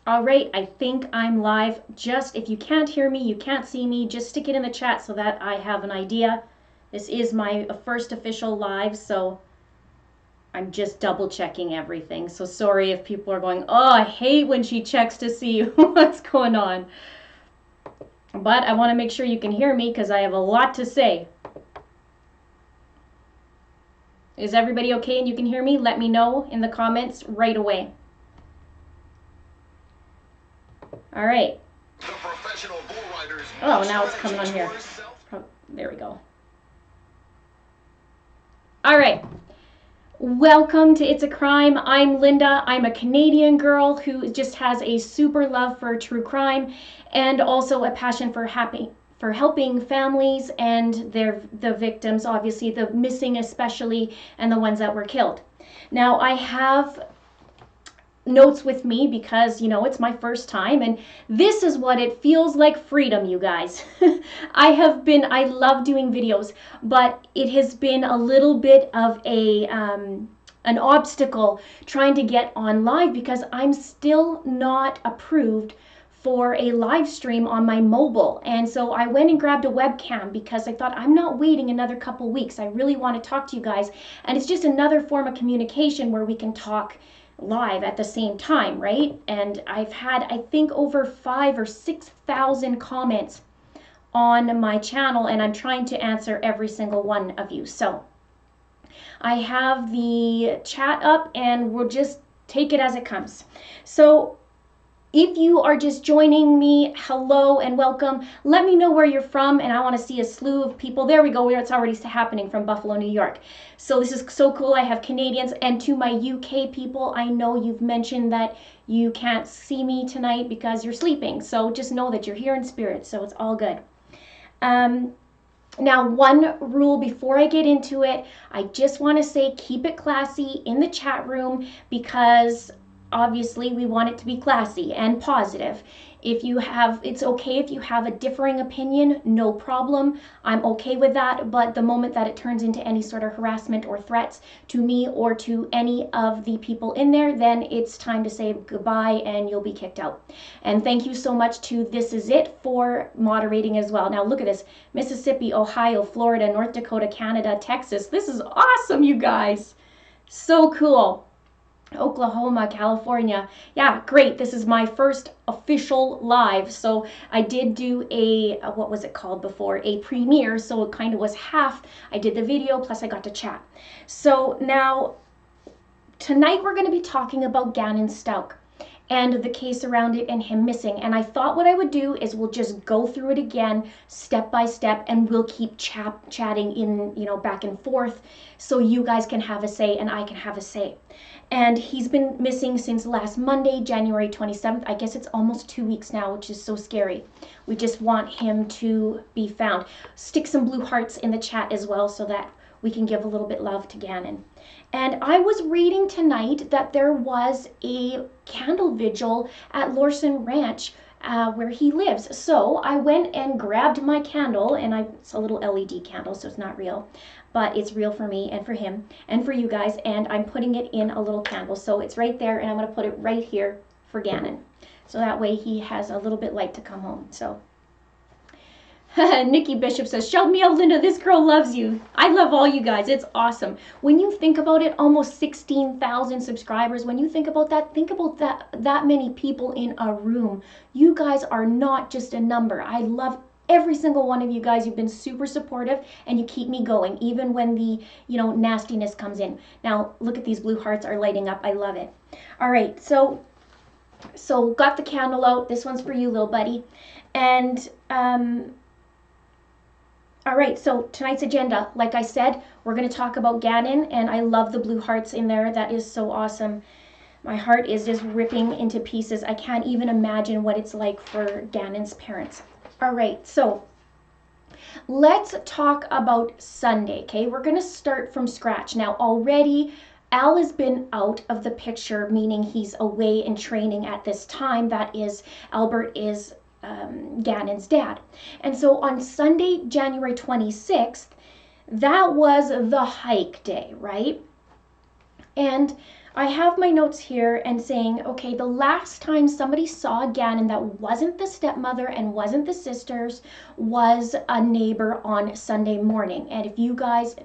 All right, I think I'm live. Just if you can't hear me, you can't see me, just stick it in the chat so that I have an idea. This is my first official live, so I'm just double checking everything. So sorry if people are going, oh, I hate when she checks to see what's going on. But I want to make sure you can hear me because I have a lot to say. Is everybody okay and you can hear me? Let me know in the comments right away. All right. Oh, now it's coming on here. There we go. All right. Welcome to It's a Crime. I'm Linda. I'm a Canadian girl who just has a super love for true crime and also a passion for helping families and the victims, obviously the missing especially, and the ones that were killed. Now I have notes with me because, you know, it's my first time and this is what it feels like, freedom, you guys. I love doing videos, but it has been a little bit of an obstacle trying to get on live because I'm still not approved for a live stream on my mobile. And so I went and grabbed a webcam because I thought, I'm not waiting another couple weeks. I really want to talk to you guys. And it's just another form of communication where we can talk live at the same time, right? And I've had, I think, over 5,000 or 6,000 comments on my channel, and I'm trying to answer every single one of you. So I have the chat up and we'll just take it as it comes. So if you are just joining me, hello and welcome. Let me know where you're from, and I want to see a slew of people. There we go, it's already happening from Buffalo, New York. So this is so cool. I have Canadians, and to my UK people, I know you've mentioned that you can't see me tonight because you're sleeping. So just know that you're here in spirit, so it's all good. Now, one rule before I get into it, I just want to say keep it classy in the chat room because obviously we want it to be classy and positive. It's okay if you have a differing opinion, no problem. I'm okay with that, but the moment that it turns into any sort of harassment or threats to me or to any of the people in there, then it's time to say goodbye and you'll be kicked out. And thank you so much to This Is It for moderating as well. Now look at this: Mississippi, Ohio, Florida, North Dakota, Canada, Texas. This is awesome, you guys. So cool. Oklahoma, California. Yeah, great. This is my first official live. So I did do a what was it called before? A premiere. So it kind of was half. I did the video plus I got to chat. So now tonight we're going to be talking about Gannon Stauch and the case around it and him missing. And I thought what I would do is we'll just go through it again step by step and we'll keep chatting in, you know, back and forth so you guys can have a say and I can have a say. And he's been missing since last Monday, January 27th. I guess it's almost 2 weeks now, which is so scary. We just want him to be found. Stick some blue hearts in the chat as well so that we can give a little bit love to Gannon. And I was reading tonight that there was a candle vigil at Lawson Ranch where he lives. So I went and grabbed my candle, and it's a little LED candle, so it's not real, but it's real for me and for him and for you guys, and I'm putting it in a little candle. So it's right there, and I'm going to put it right here for Gannon. So that way he has a little bit light to come home. So Nikki Bishop says, shout me out, Linda, this girl loves you. I love all you guys. It's awesome. When you think about it, almost 16,000 subscribers. When you think about that many people in a room. You guys are not just a number. I love every single one of you guys. You've been super supportive and you keep me going even when the, you know, nastiness comes in. Now look at these blue hearts are lighting up. I love it. All right, so got the candle out. This one's for you, little buddy. And all right, so tonight's agenda, like I said, we're going to talk about Gannon, and I love the blue hearts in there. That is so awesome. My heart is just ripping into pieces. I can't even imagine what it's like for Gannon's parents. All right, so let's talk about Sunday, okay? We're going to start from scratch. Now, already Al has been out of the picture, meaning he's away in training at this time. That is, Albert is Gannon's dad. And so on Sunday, January 26th, that was the hike day, right? And I have my notes here and saying, okay, the last time somebody saw Gannon that wasn't the stepmother and wasn't the sisters was a neighbor on Sunday morning. And if you guys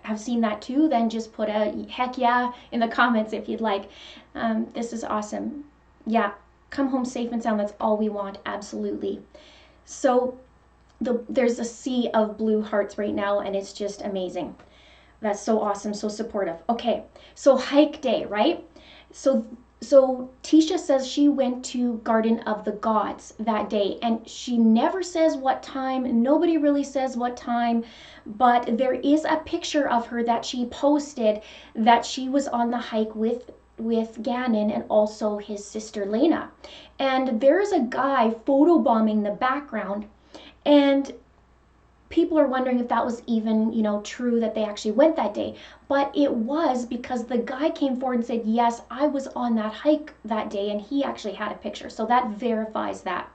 have seen that too, then just put a heck yeah in the comments if you'd like. This is awesome. Yeah, come home safe and sound. That's all we want. Absolutely. So there's a sea of blue hearts right now, and it's just amazing. That's so awesome, so supportive. Okay, so hike day, right? So Tisha says she went to Garden of the Gods that day, and she never says what time. Nobody really says what time, but there is a picture of her that she posted that she was on the hike with Gannon and also his sister Lena. And there's a guy photobombing the background, and people are wondering if that was even, true that they actually went that day. But it was, because the guy came forward and said, yes, I was on that hike that day, and he actually had a picture. So that verifies that.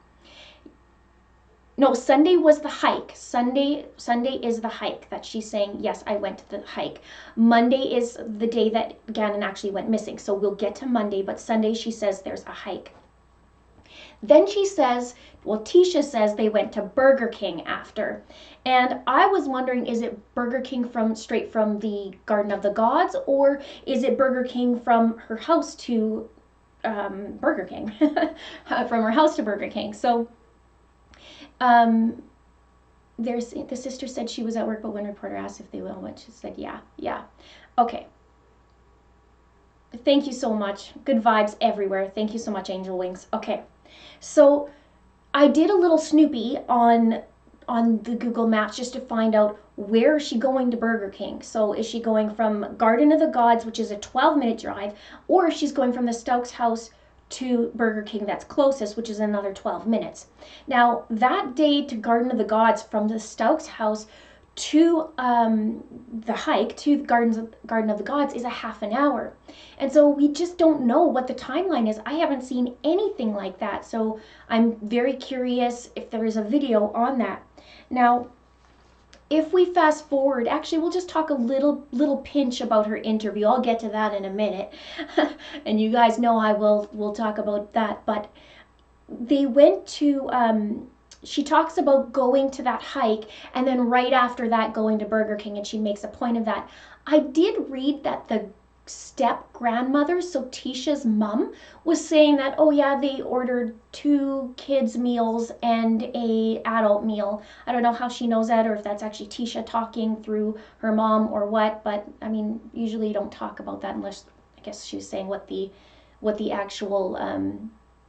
No, Sunday was the hike. Sunday is the hike that she's saying, yes, I went to the hike. Monday is the day that Gannon actually went missing. So we'll get to Monday, but Sunday she says there's a hike. Then she says, well, Tisha says they went to Burger King after. And I was wondering, is it Burger King straight from the Garden of the Gods, or is it Burger King from her house to Burger King? From her house to Burger King. So the sister said she was at work, but when reporter asked if they will, went, she said, yeah. Okay. Thank you so much. Good vibes everywhere. Thank you so much, Angel Wings. Okay. So I did a little snoopy on the Google Maps just to find out where is she going to Burger King. So is she going from Garden of the Gods, which is a 12-minute drive, or if she's going from the Stauch's house to Burger King that's closest, which is another 12 minutes. Now, that day to Garden of the Gods from the Stauch's house to the hike to Garden of the Gods is a half an hour. And so we just don't know what the timeline is. I haven't seen anything like that. So I'm very curious if there is a video on that. Now, if we fast forward, actually, we'll just talk a little pinch about her interview. I'll get to that in a minute. And you guys know we'll talk about that. But they went to, she talks about going to that hike and then right after that going to Burger King, and she makes a point of that. I did read that the step grandmother, so Tisha's mom, was saying that, oh yeah, they ordered 2 kids meals and a adult meal. I don't know how she knows that, or if that's actually Tisha talking through her mom or what, but I mean, usually you don't talk about that unless, I guess she was saying what the actual,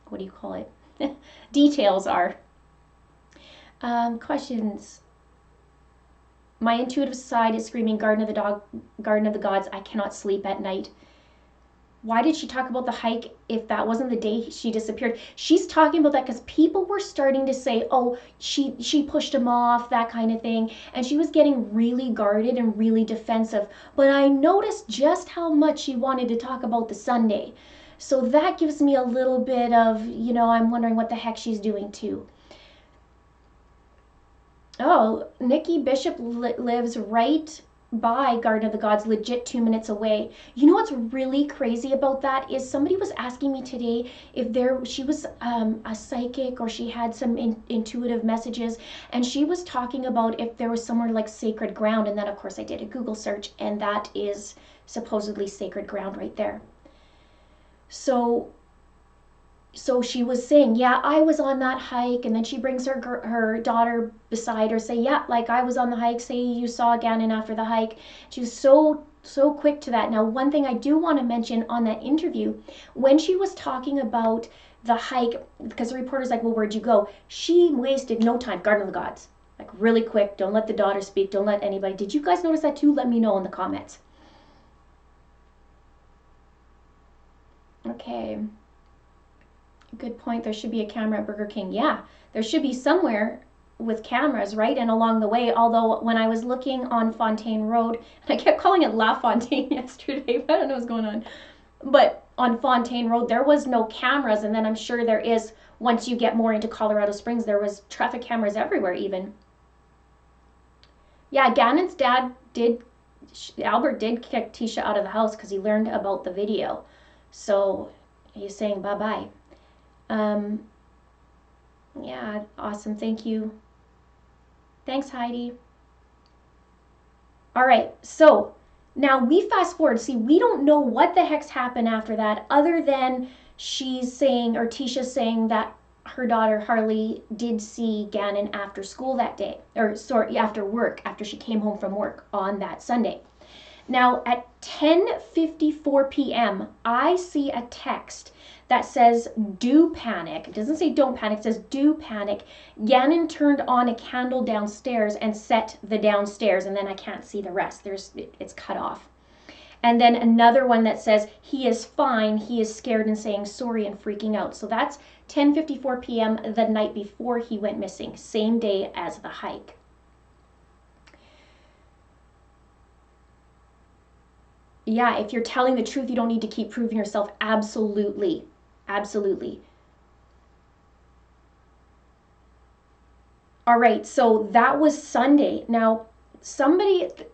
what do you call it, details are. Questions. My intuitive side is screaming Garden of the Gods. I cannot sleep at night. Why did she talk about the hike if that wasn't the day she disappeared? She's talking about that because people were starting to say, oh, she pushed him off, that kind of thing. And she was getting really guarded and really defensive. But I noticed just how much she wanted to talk about the Sunday. So that gives me a little bit of, I'm wondering what the heck she's doing too. Oh, Nikki Bishop lives right by Garden of the Gods, legit 2 minutes away. You know what's really crazy about that is somebody was asking me today if she was a psychic or she had some intuitive messages, and she was talking about if there was somewhere like sacred ground, and then of course I did a Google search, and that is supposedly sacred ground right there. So she was saying, yeah, I was on that hike, and then she brings her daughter beside her, say, yeah, like I was on the hike, say you saw Gannon after the hike. She was so quick to that. Now, one thing I do want to mention on that interview, when she was talking about the hike, because the reporter's like, well, where'd you go? She wasted no time, Garden of the Gods, like really quick. Don't let the daughter speak, don't let anybody. Did you guys notice that too? Let me know in the comments. Okay. Good point. There should be a camera at Burger King. Yeah, there should be somewhere with cameras, right? And along the way, although when I was looking on Fontaine Road, I kept calling it La Fontaine yesterday, but I don't know what's going on. But on Fontaine Road, there was no cameras. And then I'm sure there is, once you get more into Colorado Springs, there was traffic cameras everywhere even. Yeah, Gannon's dad did Albert did kick Tisha out of the house because he learned about the video. So he's saying bye-bye. Yeah, awesome. Thank you. Thanks, Heidi. All right, so now we fast forward. See, we don't know what the heck's happened after that, other than she's saying, or Tisha's saying, that her daughter Harley did see Gannon after school that day, or sorry, after work, after she came home from work on that Sunday. Now at 10:54 p.m., I see a text that says, "Do panic." It doesn't say don't panic, it says "Do panic. Gannon turned on a candle downstairs and set the downstairs," and then I can't see the rest. It's cut off. And then another one that says, "He is fine, he is scared and saying sorry and freaking out." So that's 10:54 p.m. the night before he went missing, same day as the hike. Yeah, if you're telling the truth, you don't need to keep proving yourself. Absolutely. Absolutely. All right, so that was Sunday. Now,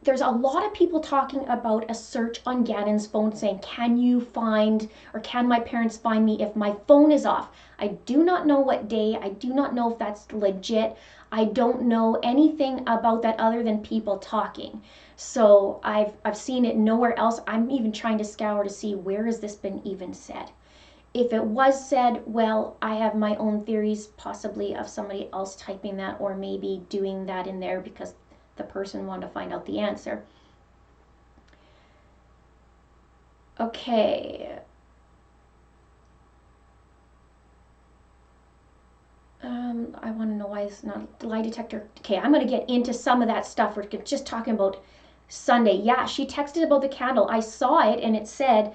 there's a lot of people talking about a search on Gannon's phone saying, can you find, or can my parents find me if my phone is off? I do not know what day. I do not know if that's legit. I don't know anything about that other than people talking. So I've seen it nowhere else. I'm even trying to scour to see where has this been even said. If it was said, well, I have my own theories, possibly of somebody else typing that, or maybe doing that in there because the person wanted to find out the answer. Okay. I want to know why it's not a lie detector. Okay, I'm going to get into some of that stuff. We're just talking about Sunday. Yeah, she texted about the candle. I saw it and it said,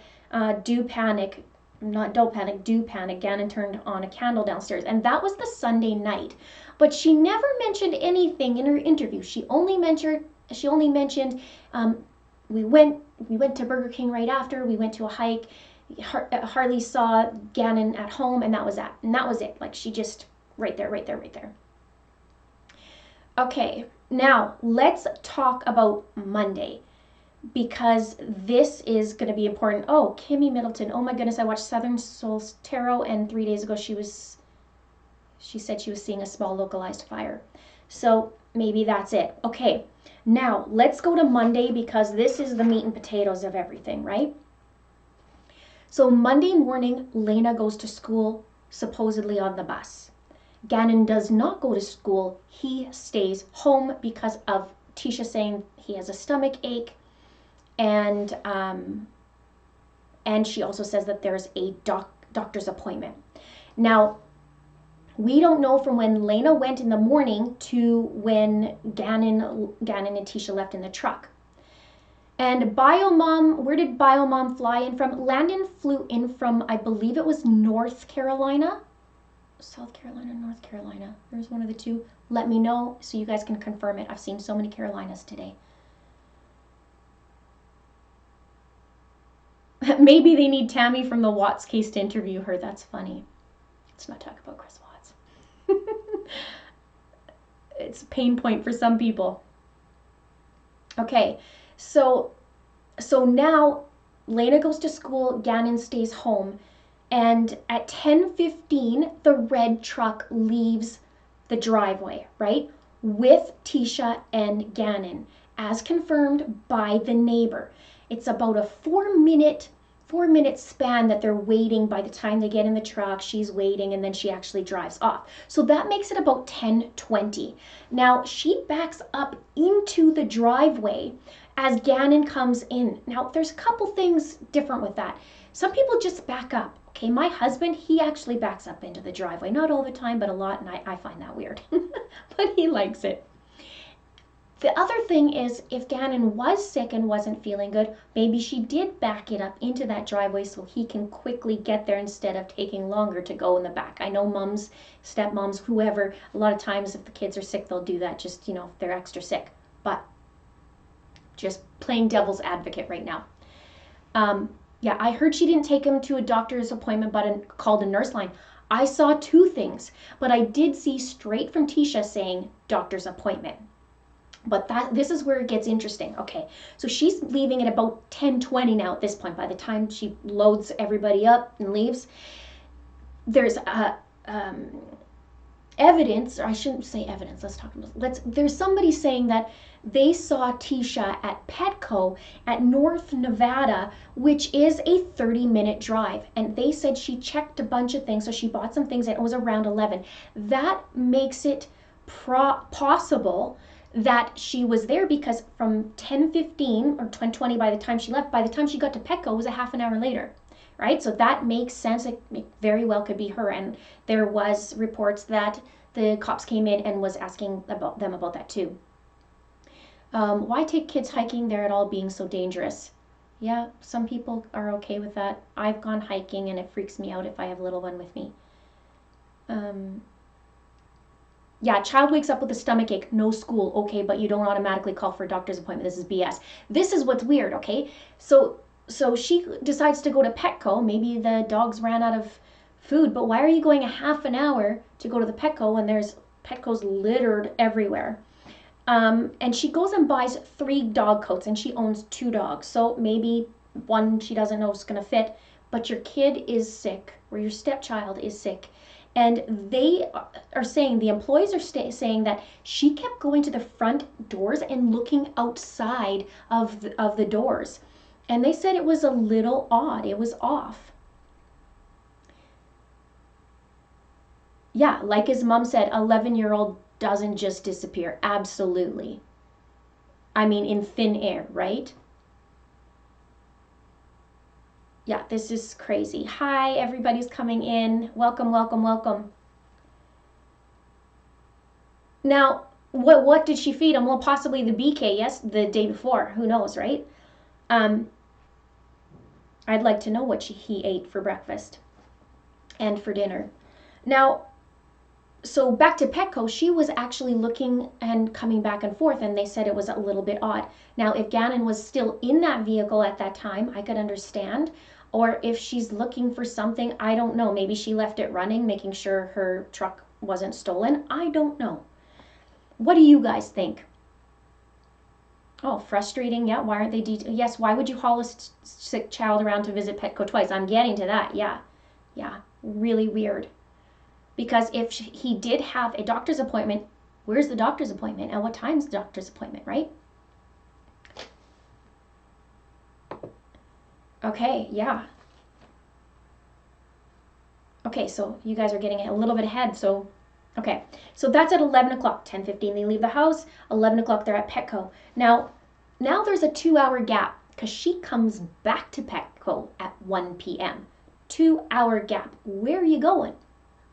"Do panic." Not don't panic, do panic. Gannon turned on a candle downstairs. And that was the Sunday night. But she never mentioned anything in her interview. She only mentioned we went to Burger King right after. We went to a hike. Harley saw Gannon at home, and that was that. And that was it. Like, she just right there. Okay, now let's talk about Monday, because this is going to be important. Oh, Kimmy Middleton. Oh my goodness, I watched Southern Souls Tarot, and 3 days ago she said she was seeing a small localized fire. So maybe that's it. Okay, now let's go to Monday, because this is the meat and potatoes of everything, right? So Monday morning, Lena goes to school, supposedly on the bus. Gannon does not go to school. He stays home because of Tisha saying he has a stomach ache. And she also says that there's a doctor's appointment. Now, we don't know from when Lena went in the morning to when Gannon and Tisha left in the truck. And Biomom, where did Biomom fly in from? Landon flew in from, I believe it was North Carolina. South Carolina, North Carolina. There's one of the two. Let me know so you guys can confirm it. I've seen so many Carolinas today. Maybe they need Tammy from the Watts case to interview her. That's funny. Let's not talk about Chris Watts. It's a pain point for some people. Okay, so now Lena goes to school, Gannon stays home, and at 10:15, the red truck leaves the driveway, right, with Tisha and Gannon, as confirmed by the neighbor. It's about a 4-minute span that they're waiting. By the time they get in the truck, she's waiting, and then she actually drives off. So that makes it about 10:20. Now, she backs up into the driveway as Gannon comes in. Now, there's a couple things different with that. Some people just back up. Okay, my husband, he actually backs up into the driveway. Not all the time, but a lot, and I find that weird. But he likes it. The other thing is, if Gannon was sick and wasn't feeling good, maybe she did back it up into that driveway so he can quickly get there instead of taking longer to go in the back. I know moms, stepmoms, whoever, a lot of times if the kids are sick, they'll do that just, if they're extra sick. But just playing devil's advocate right now. Yeah, I heard she didn't take him to a doctor's appointment, but called a nurse line. I saw two things, but I did see straight from Tisha saying doctor's appointment. But this is where it gets interesting. Okay, so she's leaving at about 10:20 now at this point. By the time she loads everybody up and leaves, there's evidence, or I shouldn't say evidence, there's somebody saying that they saw Tisha at Petco at North Nevada, which is a 30-minute drive. And they said she checked a bunch of things, so she bought some things, and it was around 11. That makes it possible that she was there, because from 10:15 or 10:20 by the time she left, by the time she got to Petco, it was a half an hour later, right? So that makes sense. It very well could be her. And there was reports that the cops came in and was asking them about that too. Why take kids hiking? They're at all being so dangerous. Yeah, some people are okay with that. I've gone hiking and it freaks me out if I have a little one with me. Yeah, child wakes up with a stomach ache, no school. Okay, but you don't automatically call for a doctor's appointment. This is BS. This is what's weird, okay? So she decides to go to Petco. Maybe the dogs ran out of food, but why are you going a half an hour to go to the Petco when there's Petco's littered everywhere? And she goes and buys 3 dog coats, and she owns 2 dogs. So maybe one she doesn't know is going to fit, but your kid is sick, or your stepchild is sick. And they are saying, the employees are saying that she kept going to the front doors and looking outside of the doors. And they said it was a little odd. It was off. Yeah, like his mom said, 11-year-old doesn't just disappear. Absolutely. I mean, in thin air, right? Yeah, this is crazy. Hi, everybody's coming in. Welcome, welcome, welcome. Now, what did she feed him? Well, possibly the BK, yes, the day before. Who knows, right? I'd like to know what he ate for breakfast and for dinner. Now, so back to Petco, she was actually looking and coming back and forth, and they said it was a little bit odd. Now, if Gannon was still in that vehicle at that time, I could understand. Or if she's looking for something, I don't know. Maybe she left it running, making sure her truck wasn't stolen. I don't know. What do you guys think? Oh, frustrating. Yeah, why aren't they yes, why would you haul a sick child around to visit Petco twice? I'm getting to that. Yeah, really weird. Because if he did have a doctor's appointment, where's the doctor's appointment? And what time's the doctor's appointment, right? Okay, yeah. Okay, so you guys are getting a little bit ahead. So, okay. So that's at 11 o'clock. 10:15 they leave the house. 11 o'clock they're at Petco. Now there's a 2-hour gap because she comes back to Petco at 1 p.m. 2-hour gap. Where are you going?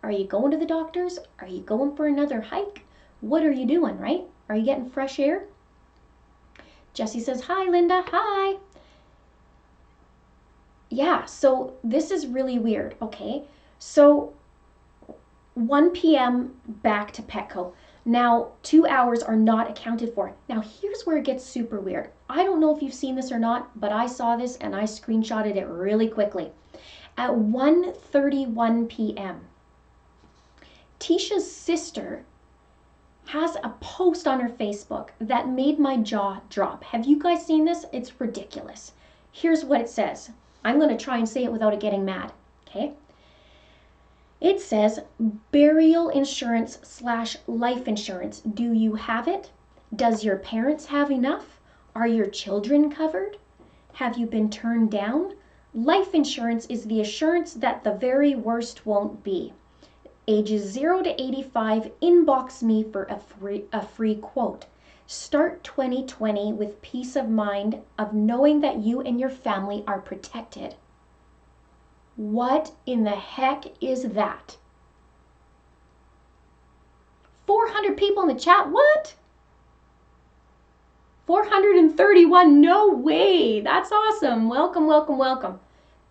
Are you going to the doctor's? Are you going for another hike? What are you doing, right? Are you getting fresh air? Jesse says, hi, Linda. Hi. Yeah, so this is really weird, okay? So 1 p.m. back to Petco. Now, 2 hours are not accounted for. Now, here's where it gets super weird. I don't know if you've seen this or not, but I saw this and I screenshotted it really quickly. At 1:31 p.m., Tisha's sister has a post on her Facebook that made my jaw drop. Have you guys seen this? It's ridiculous. Here's what it says. I'm going to try and say it without it getting mad, okay? It says, burial insurance / life insurance. Do you have it? Does your parents have enough? Are your children covered? Have you been turned down? Life insurance is the assurance that the very worst won't be. Ages 0 to 85, inbox me for a free quote. Start 2020 with peace of mind of knowing that you and your family are protected. What in the heck is that? 400 people in the chat, what? 431, no way, that's awesome. Welcome, welcome, welcome.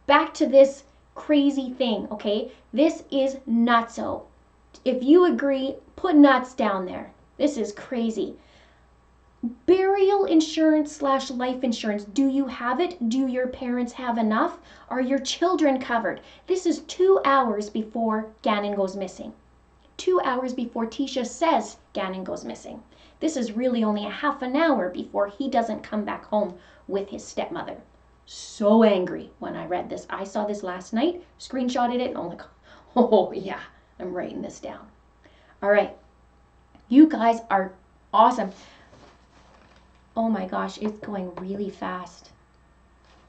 Back to this crazy thing, okay? This is nutso. If you agree, put nuts down there. This is crazy. Burial insurance / life insurance. Do you have it? Do your parents have enough? Are your children covered? This is 2 hours before Gannon goes missing. 2 hours before Tisha says Gannon goes missing. This is really only a half an hour before he doesn't come back home with his stepmother. So angry when I read this. I saw this last night, screenshotted it, and I'm like, oh yeah, I'm writing this down. All right, you guys are awesome. Oh my gosh, it's going really fast.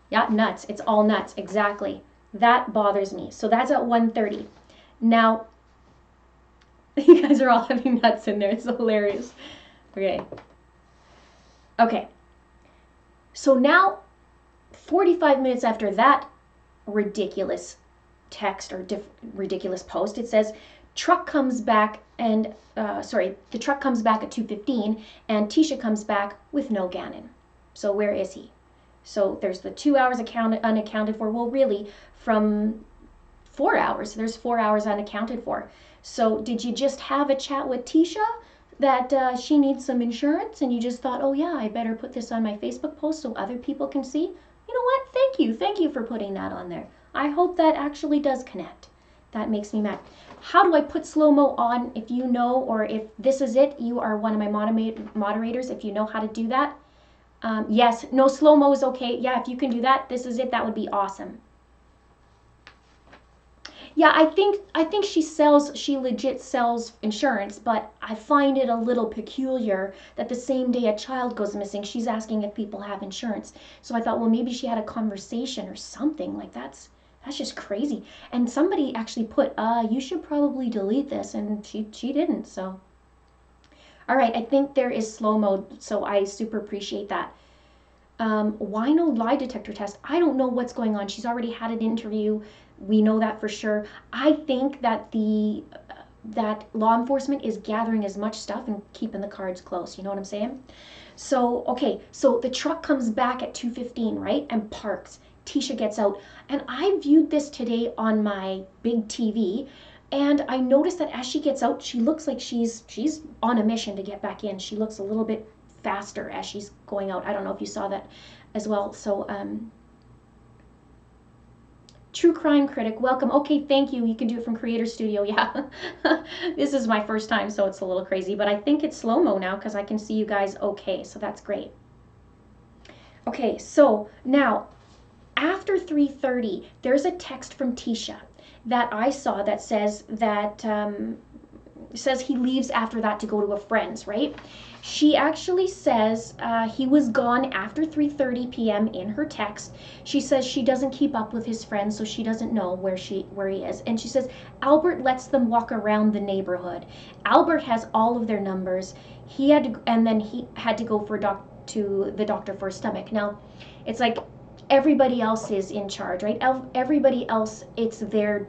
Yeah, nuts. It's all nuts. Exactly. That bothers me. So that's at 1:30. Now, you guys are all having nuts in there. It's hilarious. Okay. Okay. So now, 45 minutes after that ridiculous text or ridiculous post, it says, truck comes back and, the truck comes back at 2:15 and Tisha comes back with no Gannon. So where is he? So there's the 2 hours unaccounted for. Well, really, from 4 hours, there's 4 hours unaccounted for. So did you just have a chat with Tisha that she needs some insurance and you just thought, oh yeah, I better put this on my Facebook post so other people can see? You know what? Thank you for putting that on there. I hope that actually does connect. That makes me mad. How do I put slow-mo on? If you know, or if this is it, you are one of my moderators. If you know how to do that. Yes, no, slow-mo is okay. Yeah, if you can do that, this is it. That would be awesome. Yeah, I think she legit sells insurance, but I find it a little peculiar that the same day a child goes missing, she's asking if people have insurance. So I thought, well, maybe she had a conversation or something. Like that's just crazy. And somebody actually put, you should probably delete this, and she didn't. So all right, I think there is slow mode, so I super appreciate that. Why no lie detector test? I don't know what's going on. She's already had an interview. We know that for sure. I think that that law enforcement is gathering as much stuff and keeping the cards close. You know what I'm saying? So, okay, so the truck comes back at 2:15, right? And parks. Tisha gets out. And I viewed this today on my big TV. And I noticed that as she gets out, she looks like she's on a mission to get back in. She looks a little bit faster as she's going out. I don't know if you saw that as well. So, True Crime Critic, welcome. Okay, thank you. You can do it from Creator Studio. Yeah, this is my first time, so it's a little crazy. But I think it's slow-mo now because I can see you guys okay, so that's great. Okay, so now, after 3:30, there's a text from Tisha that I saw that says that says he leaves after that to go to a friend's, right? She actually says he was gone after 3:30 p.m. in her text. She says she doesn't keep up with his friends, so she doesn't know where he is. And she says Albert lets them walk around the neighborhood. Albert has all of their numbers. He had to, and then he had to go to the doctor for his stomach. Now, it's like everybody else is in charge, right? Everybody else, it's their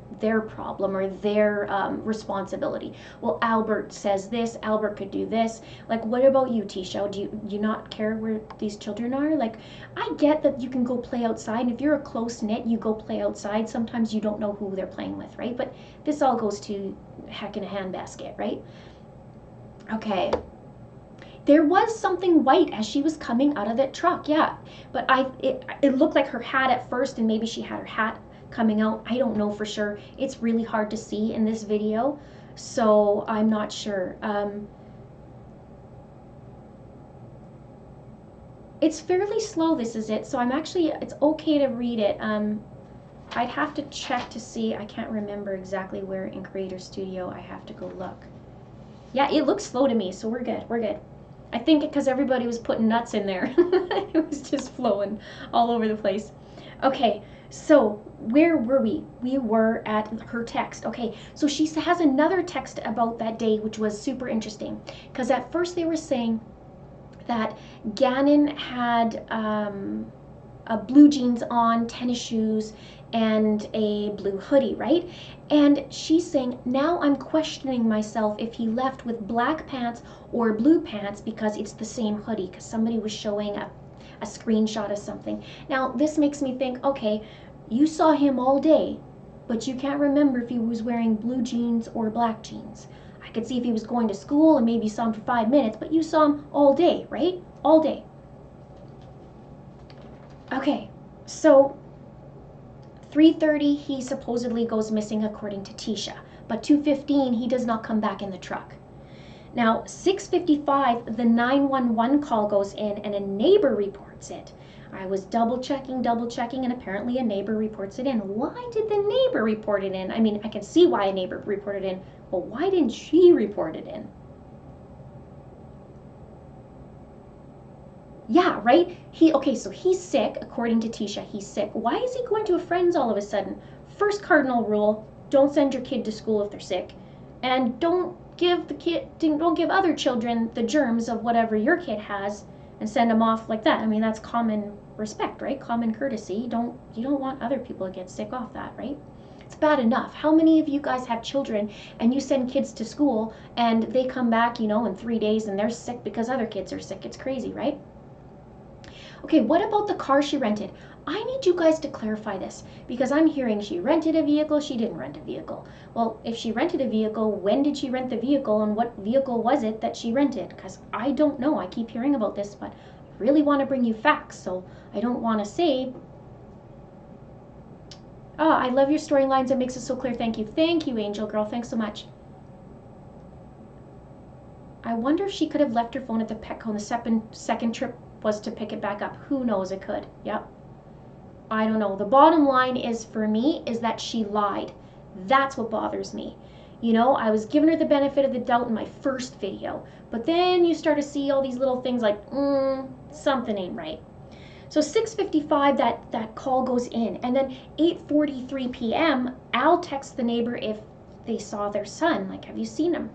problem or their responsibility. Well, Albert says this, Albert could do this. Like, what about you, Tisha? Do you not care where these children are? Like, I get that you can go play outside, and if you're a close-knit, you go play outside. Sometimes you don't know who they're playing with, right? But this all goes to heck in a handbasket, right? Okay. There was something white as she was coming out of that truck, yeah. But it looked like her hat at first, and maybe she had her hat coming out. I don't know for sure. It's really hard to see in this video, so I'm not sure. It's fairly slow, this is it, so it's okay to read it. I'd have to check to see. I can't remember exactly where in Creator Studio. I have to go look. Yeah, it looks slow to me, so we're good, we're good. I think because everybody was putting nuts in there. It was just flowing all over the place. Okay, so where were we? We were at her text. Okay, so she has another text about that day, which was super interesting. Because at first they were saying that Gannon had blue jeans on, tennis shoes, and a blue hoodie, right? And she's saying, now I'm questioning myself if he left with black pants or blue pants because it's the same hoodie, because somebody was showing a screenshot of something. Now, this makes me think, okay, you saw him all day, but you can't remember if he was wearing blue jeans or black jeans. I could see if he was going to school and maybe saw him for 5 minutes, but you saw him all day, right? All day. Okay, so 3:30, he supposedly goes missing according to Tisha, but 2:15, he does not come back in the truck. Now, 6:55, the 911 call goes in and a neighbor reports it. I was double checking, and apparently a neighbor reports it in. Why did the neighbor report it in? I mean, I can see why a neighbor reported it in, but why didn't she report it in? Yeah, right? Okay, so he's sick, according to Tisha, he's sick. Why is he going to a friend's all of a sudden? First cardinal rule, don't send your kid to school if they're sick. And don't give other children the germs of whatever your kid has and send them off like that. I mean, that's common respect, right? Common courtesy. You don't want other people to get sick off that, right? It's bad enough. How many of you guys have children and you send kids to school and they come back, in 3 days and they're sick because other kids are sick? It's crazy, right? Okay, what about the car she rented? I need you guys to clarify this because I'm hearing she rented a vehicle, she didn't rent a vehicle. Well, if she rented a vehicle, when did she rent the vehicle and what vehicle was it that she rented? Because I don't know. I keep hearing about this, but I really want to bring you facts, so I don't want to say, I love your storylines. It makes it so clear. Thank you. Thank you, Angel Girl. Thanks so much. I wonder if she could have left her phone at the Petco and the second trip was to pick it back up. Who knows? It could. Yep. I don't know. The bottom line is for me is that she lied. That's what bothers me. I was giving her the benefit of the doubt in my first video, but then you start to see all these little things like, something ain't right. So 6:55, that call goes in, and then 8:43 p.m. Al texts the neighbor if they saw their son. Like, have you seen him?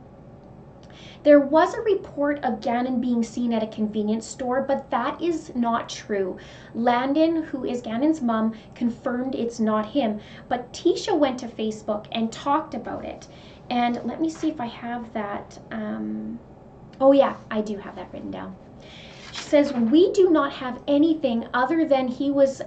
There was a report of Gannon being seen at a convenience store, but that is not true. Landon, who is Gannon's mom, confirmed it's not him, but Tisha went to Facebook and talked about it. And let me see if I have that. Oh yeah, I do have that written down. She says, we do not have anything other than he was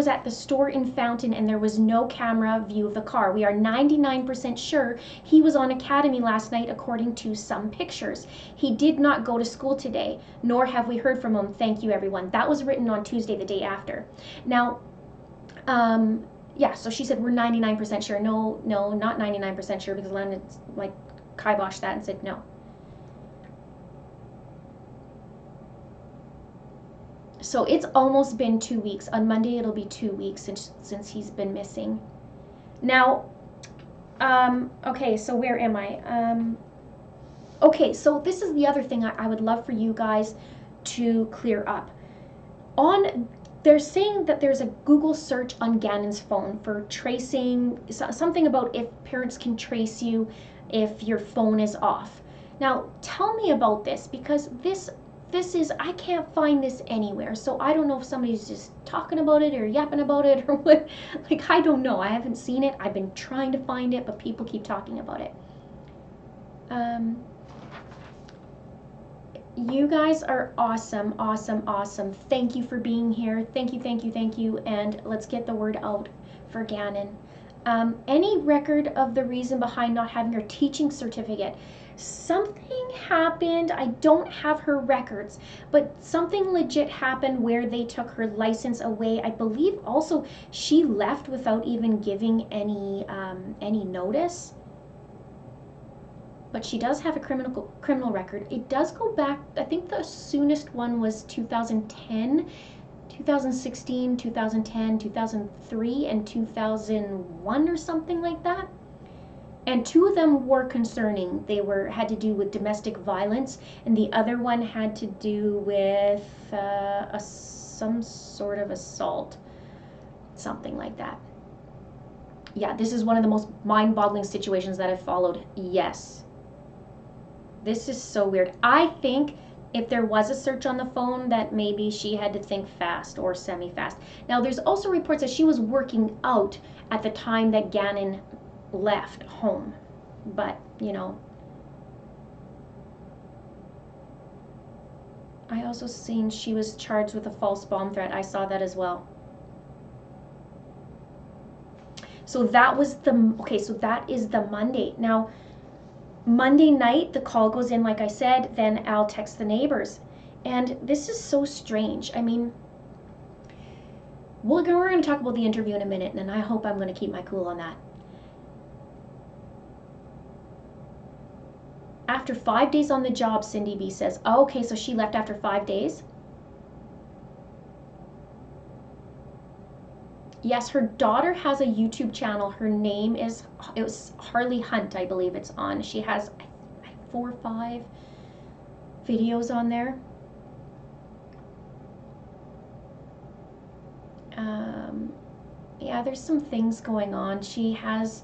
at the store in Fountain and there was no camera view of the car. We are 99% sure he was on Academy last night according to some pictures. He did not go to school today, nor have we heard from him. Thank you, everyone. That was written on Tuesday, the day after. Now, yeah, so she said we're 99% sure. No, not 99% sure because Landon kiboshed that and said no. So it's almost been 2 weeks. On Monday, it'll be 2 weeks since he's been missing. Now, okay, so where am I? Okay, so this is the other thing I would love for you guys to clear up. They're saying that there's a Google search on Gannon's phone for tracing, something about if parents can trace you if your phone is off. Now, tell me about this because this is, I can't find this anywhere, so I don't know if somebody's just talking about it or yapping about it or what. Like, I don't know. I haven't seen it. I've been trying to find it, but people keep talking about it. You guys are awesome, awesome, awesome. Thank you for being here. Thank you, and let's get the word out for Gannon. Any record of the reason behind not having her teaching certificate? Something happened. I don't have her records, but something legit happened where they took her license away. I believe also she left without even giving any notice. But she does have a criminal record. It does go back. I think the soonest one was 2010, 2016, 2010, 2003, and 2001 or something like that. And 2 of them were concerning. They had to do with domestic violence, and the other one had to do with some sort of assault, something like that. Yeah, this is one of the most mind-boggling situations that I've followed. Yes. This is so weird. I think if there was a search on the phone that maybe she had to think fast or semi-fast. Now, there's also reports that she was working out at the time that Gannon left home, but I also seen she was charged with a false bomb threat. I saw that as well. So that was so that is the Monday. Now, Monday night, the call goes in, like I said, then Al texts the neighbors. And this is so strange. I mean, we're going to talk about the interview in a minute, and I hope I'm going to keep my cool on that. After 5 days on the job, Cindy B says. Oh, okay, so she left after 5 days? Yes, her daughter has a YouTube channel. Her name is, it was Harley Hunt, I believe it's on. She has 4 or 5 videos on there. Yeah, there's some things going on. She has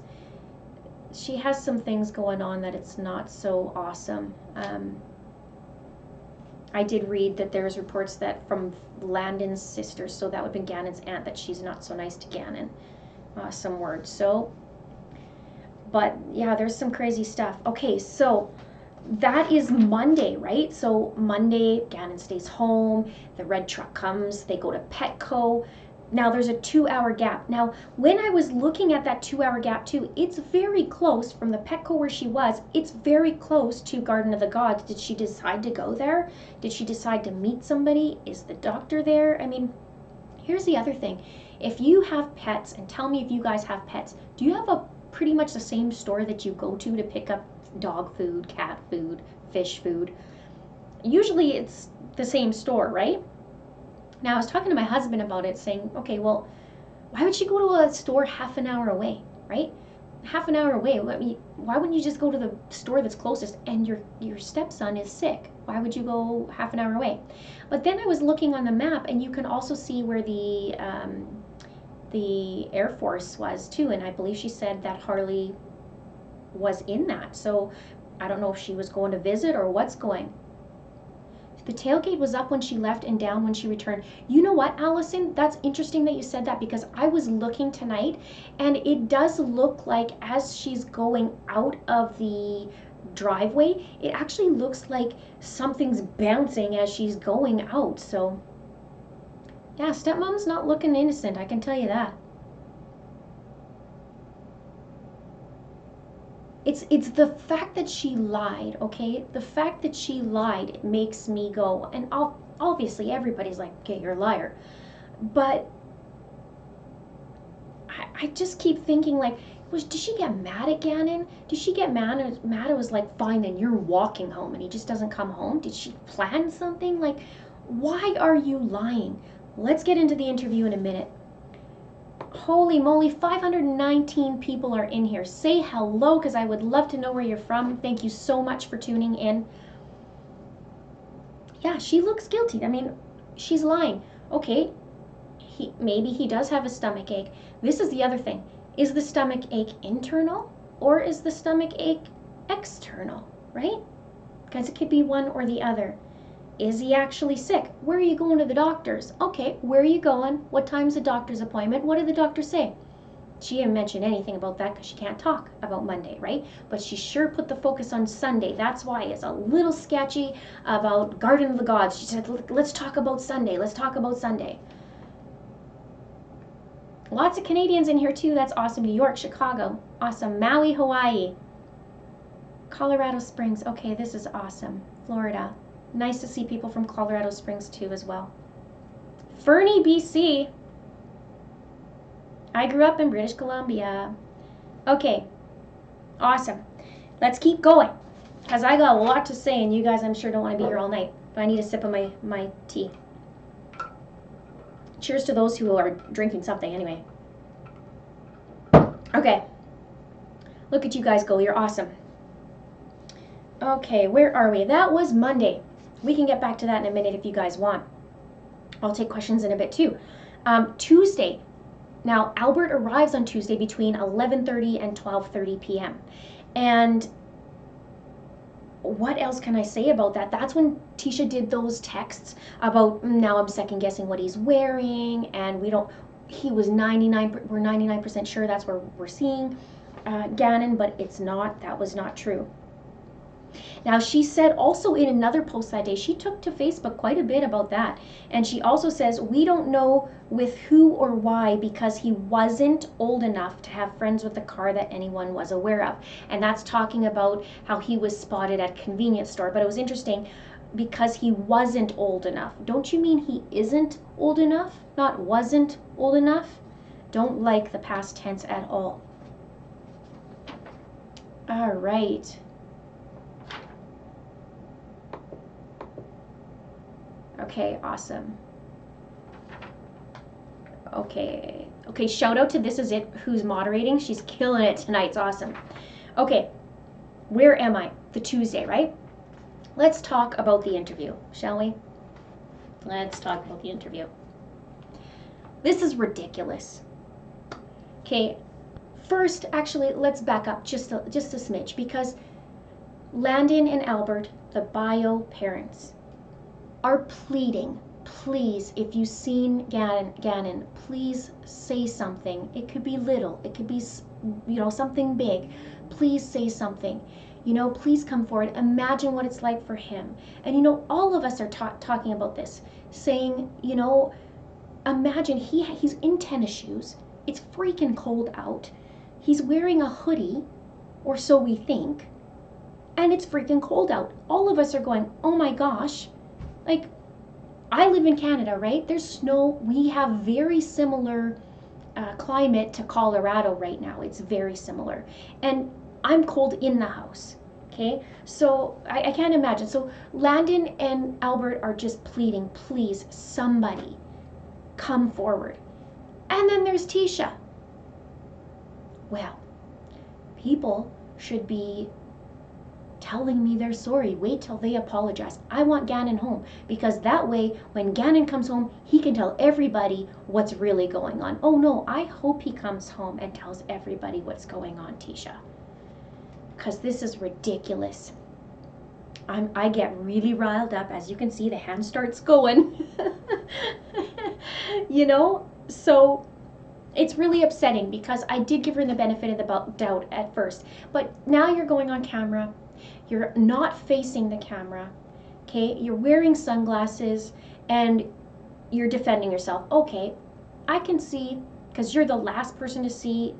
some things going on that it's not so awesome. I did read that there's reports that from Landon's sister, so that would have been Gannon's aunt, that she's not so nice to Gannon. Some words. So, but yeah, there's some crazy stuff. Okay, so that is Monday, right? So Monday, Gannon stays home. The red truck comes. They go to Petco. Now there's a 2-hour gap. Now, when I was looking at that 2-hour gap too, it's very close from the Petco where she was. It's very close to Garden of the Gods. Did she decide to go there? Did she decide to meet somebody? Is the doctor there? I mean, here's the other thing. If you have pets, and tell me if you guys have pets, do you have a pretty much the same store that you go to pick up dog food, cat food, fish food? Usually it's the same store, right? Now, I was talking to my husband about it, saying, okay, well, why would she go to a store half an hour away, right? Half an hour away. Why wouldn't you just go to the store that's closest? And your stepson is sick. Why would you go half an hour away? But then I was looking on the map, and you can also see where the Air Force was too. And I believe she said that Harley was in that. So I don't know if she was going to visit or what's going. The tailgate was up when she left and down when she returned. You know what, Allison? That's interesting that you said that, because I was looking tonight and it does look like as she's going out of the driveway, it actually looks like something's bouncing as she's going out. So yeah, stepmom's not looking innocent, I can tell you that. It's the fact that she lied, okay? The fact that she lied makes me go, and obviously everybody's like, okay, you're a liar. But I just keep thinking, like, did she get mad at Gannon? Did she get mad? It was like, fine, then you're walking home, and he just doesn't come home? Did she plan something? Like, why are you lying? Let's get into the interview in a minute. Holy moly, 519 people are in here. Say hello, because I would love to know where you're from. Thank you so much for tuning in. Yeah, she looks guilty. I mean, she's lying. Okay, maybe he does have a stomach ache. This is the other thing. Is the stomach ache internal or is the stomach ache external, right? Because it could be one or the other. Is he actually sick? Where are you going to the doctors? Okay, where are you going? What time's the doctor's appointment? What did the doctor say? She didn't mention anything about that because she can't talk about Monday, right? But she sure put the focus on Sunday. That's why it's a little sketchy about Garden of the Gods. She said, let's talk about Sunday. Let's talk about Sunday. Lots of Canadians in here too. That's awesome. New York, Chicago. Awesome. Maui, Hawaii. Colorado Springs. Okay, this is awesome. Florida. Nice to see people from Colorado Springs too as well. Fernie, BC. I grew up in British Columbia. Okay, awesome. Let's keep going, because I got a lot to say, and you guys, I'm sure, don't want to be here all night. But I need a sip of my tea. Cheers to those who are drinking something anyway. Okay. Look at you guys go. You're awesome. Okay, where are we? That was Monday. We can get back to that in a minute if you guys want. I'll take questions in a bit too. Tuesday. Now, Albert arrives on Tuesday between 11:30 and 12:30 p.m. And what else can I say about that? That's when Tisha did those texts about, now I'm second guessing what he's wearing, and he was 99% sure that's where we're seeing Gannon, but it's not. That was not true. Now, she said also in another post that day, she took to Facebook quite a bit about that. And she also says, we don't know with who or why, because he wasn't old enough to have friends with the car that anyone was aware of. And that's talking about how he was spotted at a convenience store. But it was interesting because he wasn't old enough. Don't you mean he isn't old enough? Not wasn't old enough? Don't like the past tense at all. All right. Okay, awesome. Okay, shout out to This Is It, who's moderating. She's killing it tonight. It's awesome. Okay, where am I? The Tuesday, right? Let's talk about the interview, shall we? Let's talk about the interview. This is ridiculous. Okay, first, actually, let's back up just a smidge, because Landon and Albert, the bio parents, are pleading, please, if you've seen Gannon, please say something. It could be little, it could be, something big. Please say something. Please come forward. Imagine what it's like for him. And all of us are talking about this, saying, imagine he's in tennis shoes. It's freaking cold out. He's wearing a hoodie, or so we think, and it's freaking cold out. All of us are going, oh my gosh. Like, I live in Canada, right? There's snow. We have very similar climate to Colorado right now. It's very similar. And I'm cold in the house, okay? So I can't imagine. So Landon and Albert are just pleading, please, somebody come forward. And then there's Tisha. Well, people should be telling me they're sorry. Wait till they apologize. I want Gannon home, because that way when Gannon comes home, he can tell everybody what's really going on. Oh no, I hope he comes home and tells everybody what's going on, Tisha, because this is ridiculous. I get really riled up. As you can see, the hand starts going. So it's really upsetting, because I did give her the benefit of the doubt at first, but now you're going on camera. You're not facing the camera, okay? You're wearing sunglasses and you're defending yourself. Okay, I can see, because you're the last person to see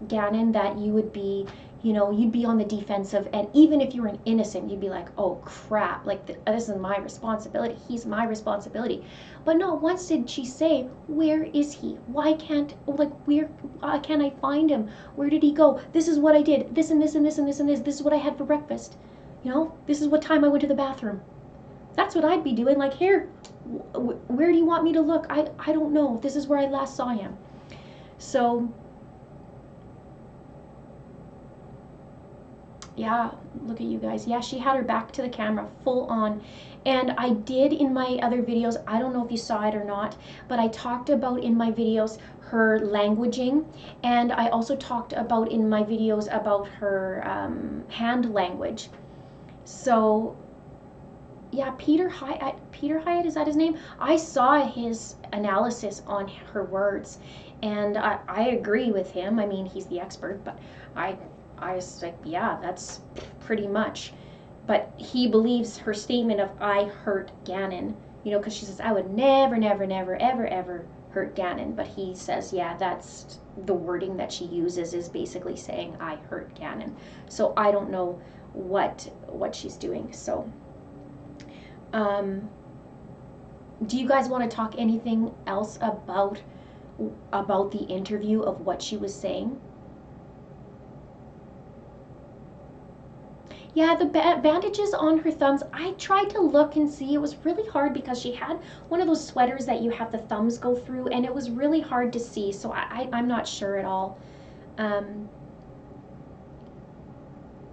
Gannon, that you would be, you'd be on the defensive. And even if you were an innocent, you'd be like, oh crap, like this is my responsibility. He's my responsibility. But not once did she say, where is he? Why can't I find him? Where did he go? This is what I did. This and this and this and this and this. This is what I had for breakfast. This is what time I went to the bathroom. That's what I'd be doing. Like, here, where do you want me to look? I don't know. This is where I last saw him. So, yeah, look at you guys. Yeah, she had her back to the camera, full on. And I did in my other videos, I don't know if you saw it or not, but I talked about in my videos her languaging, and I also talked about in my videos about her hand language. So, yeah, Peter Hyatt, is that his name? I saw his analysis on her words, and I agree with him. I mean, he's the expert, but I was like, yeah, that's pretty much. But he believes her statement of, I hurt Gannon, because she says, I would never, never, never, ever, ever hurt Gannon. But he says, yeah, that's the wording that she uses, is basically saying, I hurt Gannon. So I don't know what she's doing. So, do you guys want to talk anything else about the interview, of what she was saying? Yeah, the bandages on her thumbs, I tried to look and see. It was really hard, because she had one of those sweaters that you have the thumbs go through, and it was really hard to see, so I'm not sure at all.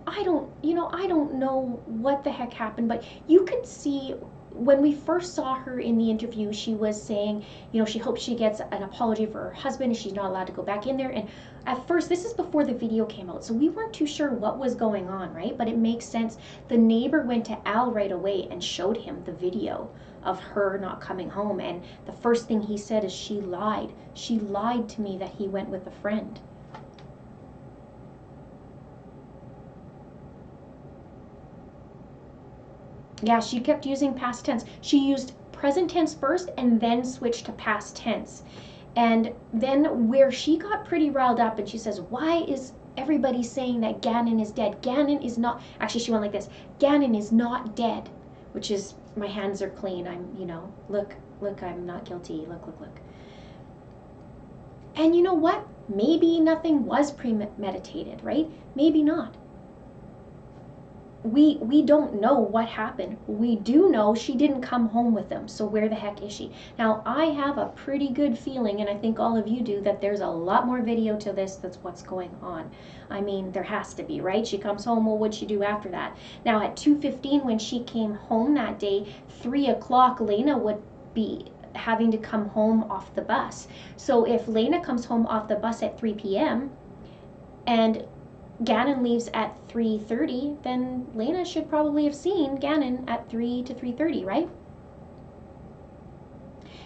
I don't know what the heck happened, but you could see when we first saw her in the interview, she was saying, she hopes she gets an apology for her husband, and she's not allowed to go back in there. And at first, this is before the video came out, so we weren't too sure what was going on, right? But it makes sense. The neighbor went to Al right away and showed him the video of her not coming home, and the first thing he said is, she lied. She lied to me that he went with a friend. Yeah, she kept using past tense. She used present tense first and then switched to past tense. And then where she got pretty riled up, and she says, why is everybody saying that Gannon is dead? Gannon is not, actually she went like this, Gannon is not dead, which is, my hands are clean. I'm, look, I'm not guilty. Look. And you know what? Maybe nothing was premeditated, right? Maybe not. we don't know what happened. We do know she didn't come home with them, so where the heck is she? Now, I have a pretty good feeling, and I think all of you do, that there's a lot more video to this. That's what's going on. I mean, there has to be, right? She comes home, well, what'd she do after that? Now, at 2:15, when she came home that day, 3 o'clock, Lena would be having to come home off the bus. So if Lena comes home off the bus at 3 p.m. and Gannon leaves at 3:30, then Lena should probably have seen Gannon at 3 to 3:30, right?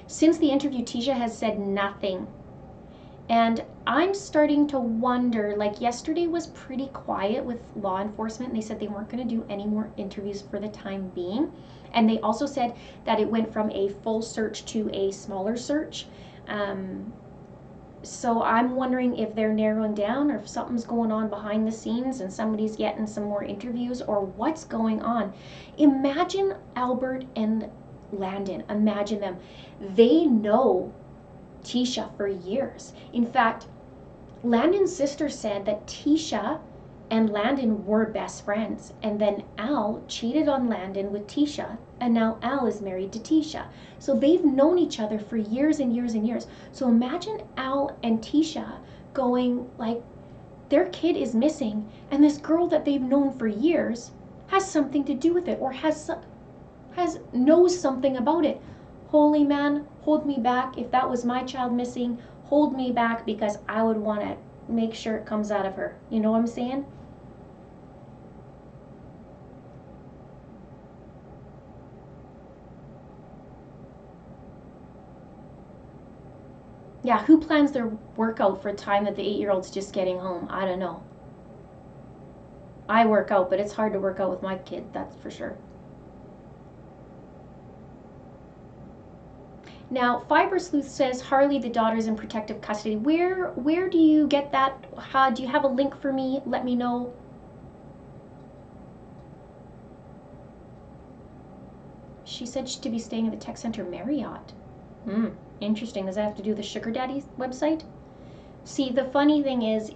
Since the interview, Tisha has said nothing. And I'm starting to wonder, like yesterday was pretty quiet with law enforcement. They said they weren't going to do any more interviews for the time being. And they also said that it went from a full search to a smaller search. So I'm wondering if they're narrowing down, or if something's going on behind the scenes and somebody's getting some more interviews, or what's going on. Imagine Albert and Landon. Imagine them. They know Tisha for years. In fact, Landon's sister said that Tisha and Landon were best friends, and then Al cheated on Landon with Tisha, and now Al is married to Tisha. So they've known each other for years and years and years. So imagine Al and Tisha going, like, their kid is missing, and this girl that they've known for years has something to do with it, or knows something about it. Holy man, hold me back. If that was my child missing, hold me back, because I would want to make sure it comes out of her. You know what I'm saying? Yeah, who plans their workout for a time that the 8-year-old's just getting home? I don't know. I work out, but it's hard to work out with my kid, that's for sure. Now, Fiber Sleuth says Harley, the daughter's in protective custody. Where do you get that? Do you have a link for me? Let me know. She said to be staying at the Tech Center Marriott. Interesting. Does that have to do with the Sugar Daddy's website? See, the funny thing is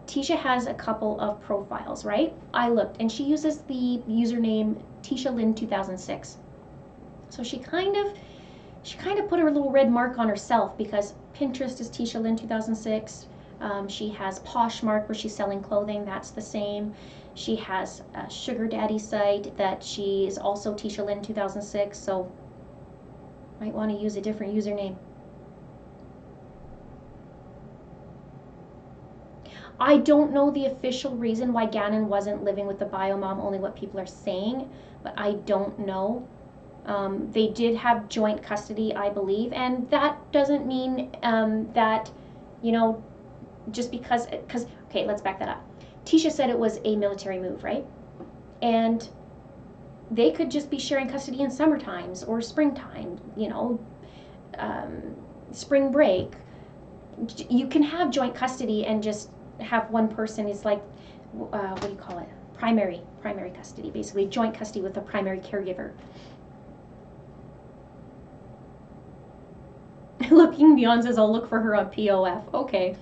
Tisha has a couple of profiles, right? I looked, and she uses the username Tisha Lynn 2006. So she kind of put her little red mark on herself, because Pinterest is Tisha Lynn 2006. She has Poshmark, where she's selling clothing. That's the same. She has a Sugar Daddy site that she is also Tisha Lynn 2006. So might want to use a different username. I don't know the official reason why Gannon wasn't living with the bio mom, only what people are saying, but I don't know. They did have joint custody, I believe, and that doesn't mean that, you know, just because, okay, let's back that up. Tisha said it was a military move, right? And they could just be sharing custody in summer times or springtime, you know, spring break. You can have joint custody and just have one person is like, what do you call it? Primary custody, basically joint custody with a primary caregiver. Looking Beyond says, I'll look for her on POF. Okay.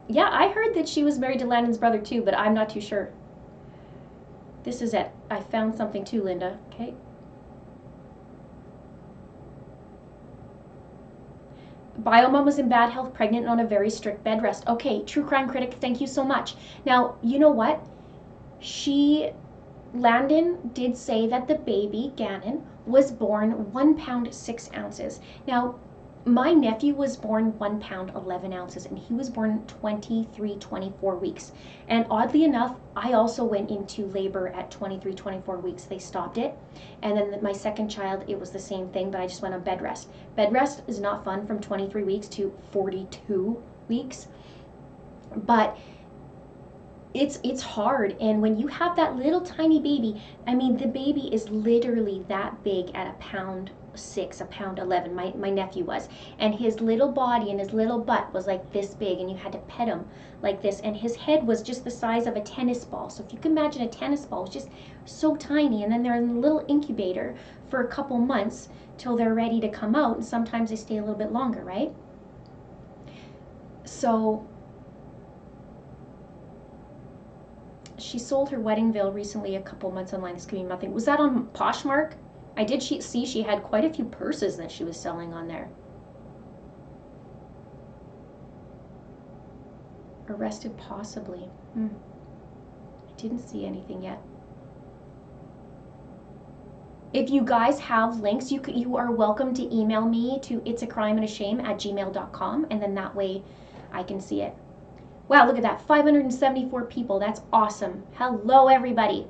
Yeah, I heard that she was married to Landon's brother too, but I'm not too sure. This is it. I found something too, Linda. Okay. Biomom was in bad health, pregnant, and on a very strict bed rest. Okay, True Crime Critic, thank you so much. Now, you know what? Landon did say that the baby, Gannon, was born 1 pound 6 ounces. Now, my nephew was born 1 pound 11 ounces, and he was born 24 weeks. And oddly enough, I also went into labor at 24 weeks. They stopped it. And then my second child, it was the same thing, but I just went on bed rest. Bed rest is not fun from 23 weeks to 42 weeks. But it's hard, and when you have that little tiny baby, I mean, the baby is literally that big at 1 pound 6, 1 pound 11, my nephew was, and his little body and his little butt was like this big, and you had to pet him like this, and his head was just the size of a tennis ball. So if you can imagine a tennis ball, it's just so tiny, and then they're in a little incubator for a couple months till they're ready to come out, and sometimes they stay a little bit longer, right? So she sold her wedding veil recently a couple months online. This could be nothing. Was that on Poshmark? I did see she had quite a few purses that she was selling on there. Arrested possibly. I didn't see anything yet. If you guys have links, you are welcome to email me to itsacrimeandashame@gmail.com, and then that way I can see it. Wow, look at that, 574 people. That's awesome. Hello, everybody.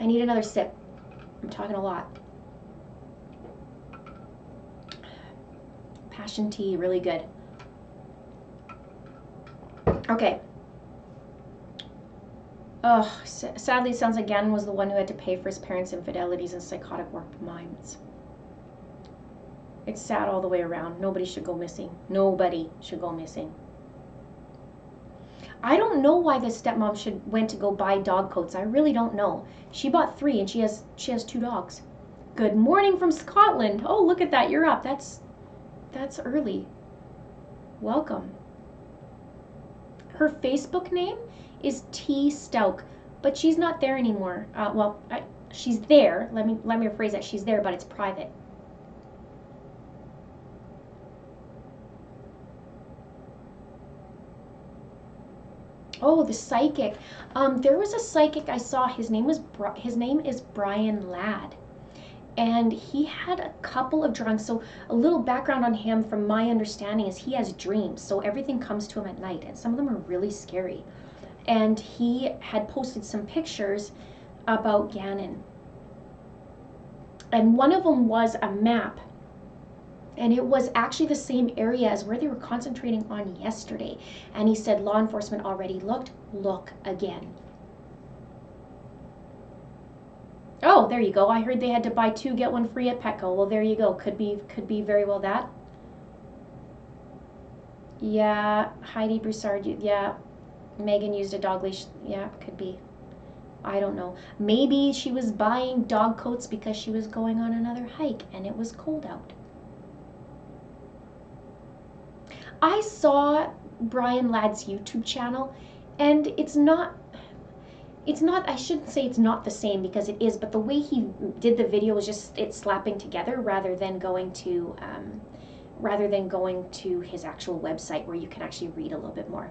I need another sip. I'm talking a lot. Passion tea, really good. Okay. Oh, sadly, it sounds like Gannon was the one who had to pay for his parents' infidelities and psychotic warped minds. It's sad all the way around. Nobody should go missing. Nobody should go missing. I don't know why the stepmom went to go buy dog coats. I really don't know. She bought 3 and she has 2 dogs. Good morning from Scotland. Oh, look at that. You're up. That's early. Welcome. Her Facebook name is T Stauch, but she's not there anymore. Well, she's there. Let me rephrase that. She's there, but it's private. Oh, the psychic. There was a psychic I saw. His name is Brian Ladd, and he had a couple of drawings. So a little background on him, from my understanding, is he has dreams. So everything comes to him at night, and some of them are really scary. And he had posted some pictures about Gannon, and one of them was a map. And it was actually the same area as where they were concentrating on yesterday. And he said, law enforcement already looked, look again. Oh, there you go. I heard they had to buy 2, get 1 free at Petco. Well, there you go. Could be very well that. Yeah, Heidi Broussard, yeah. Megan used a dog leash. Yeah, could be. I don't know. Maybe she was buying dog coats because she was going on another hike and it was cold out. I saw Brian Ladd's YouTube channel, and it's not, I shouldn't say it's not the same, because it is, but the way he did the video was just it slapping together rather than going to his actual website where you can actually read a little bit more.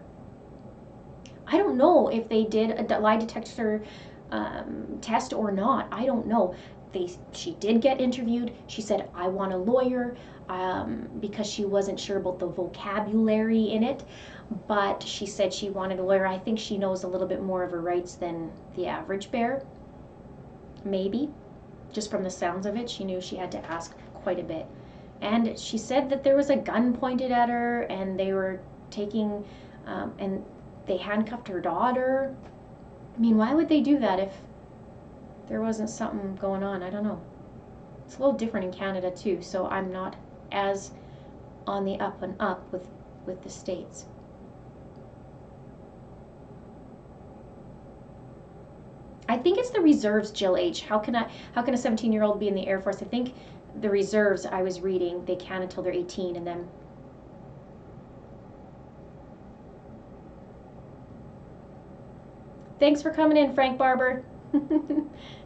I don't know if they did a lie detector test or not. I don't know. She did get interviewed. She said, I want a lawyer, because she wasn't sure about the vocabulary in it, but she said she wanted a lawyer. I think she knows a little bit more of her rights than the average bear, maybe. Just from the sounds of it, she knew she had to ask quite a bit. And she said that there was a gun pointed at her, and they were taking, and they handcuffed her daughter. I mean, why would they do that if there wasn't something going on? I don't know. It's a little different in Canada too, so I'm not as on the up and up with the States. I think it's the reserves, Jill H. How can a 17-year-old be in the Air Force? I think the reserves, I was reading, they can until they're 18, and then thanks for coming in, Frank Barber.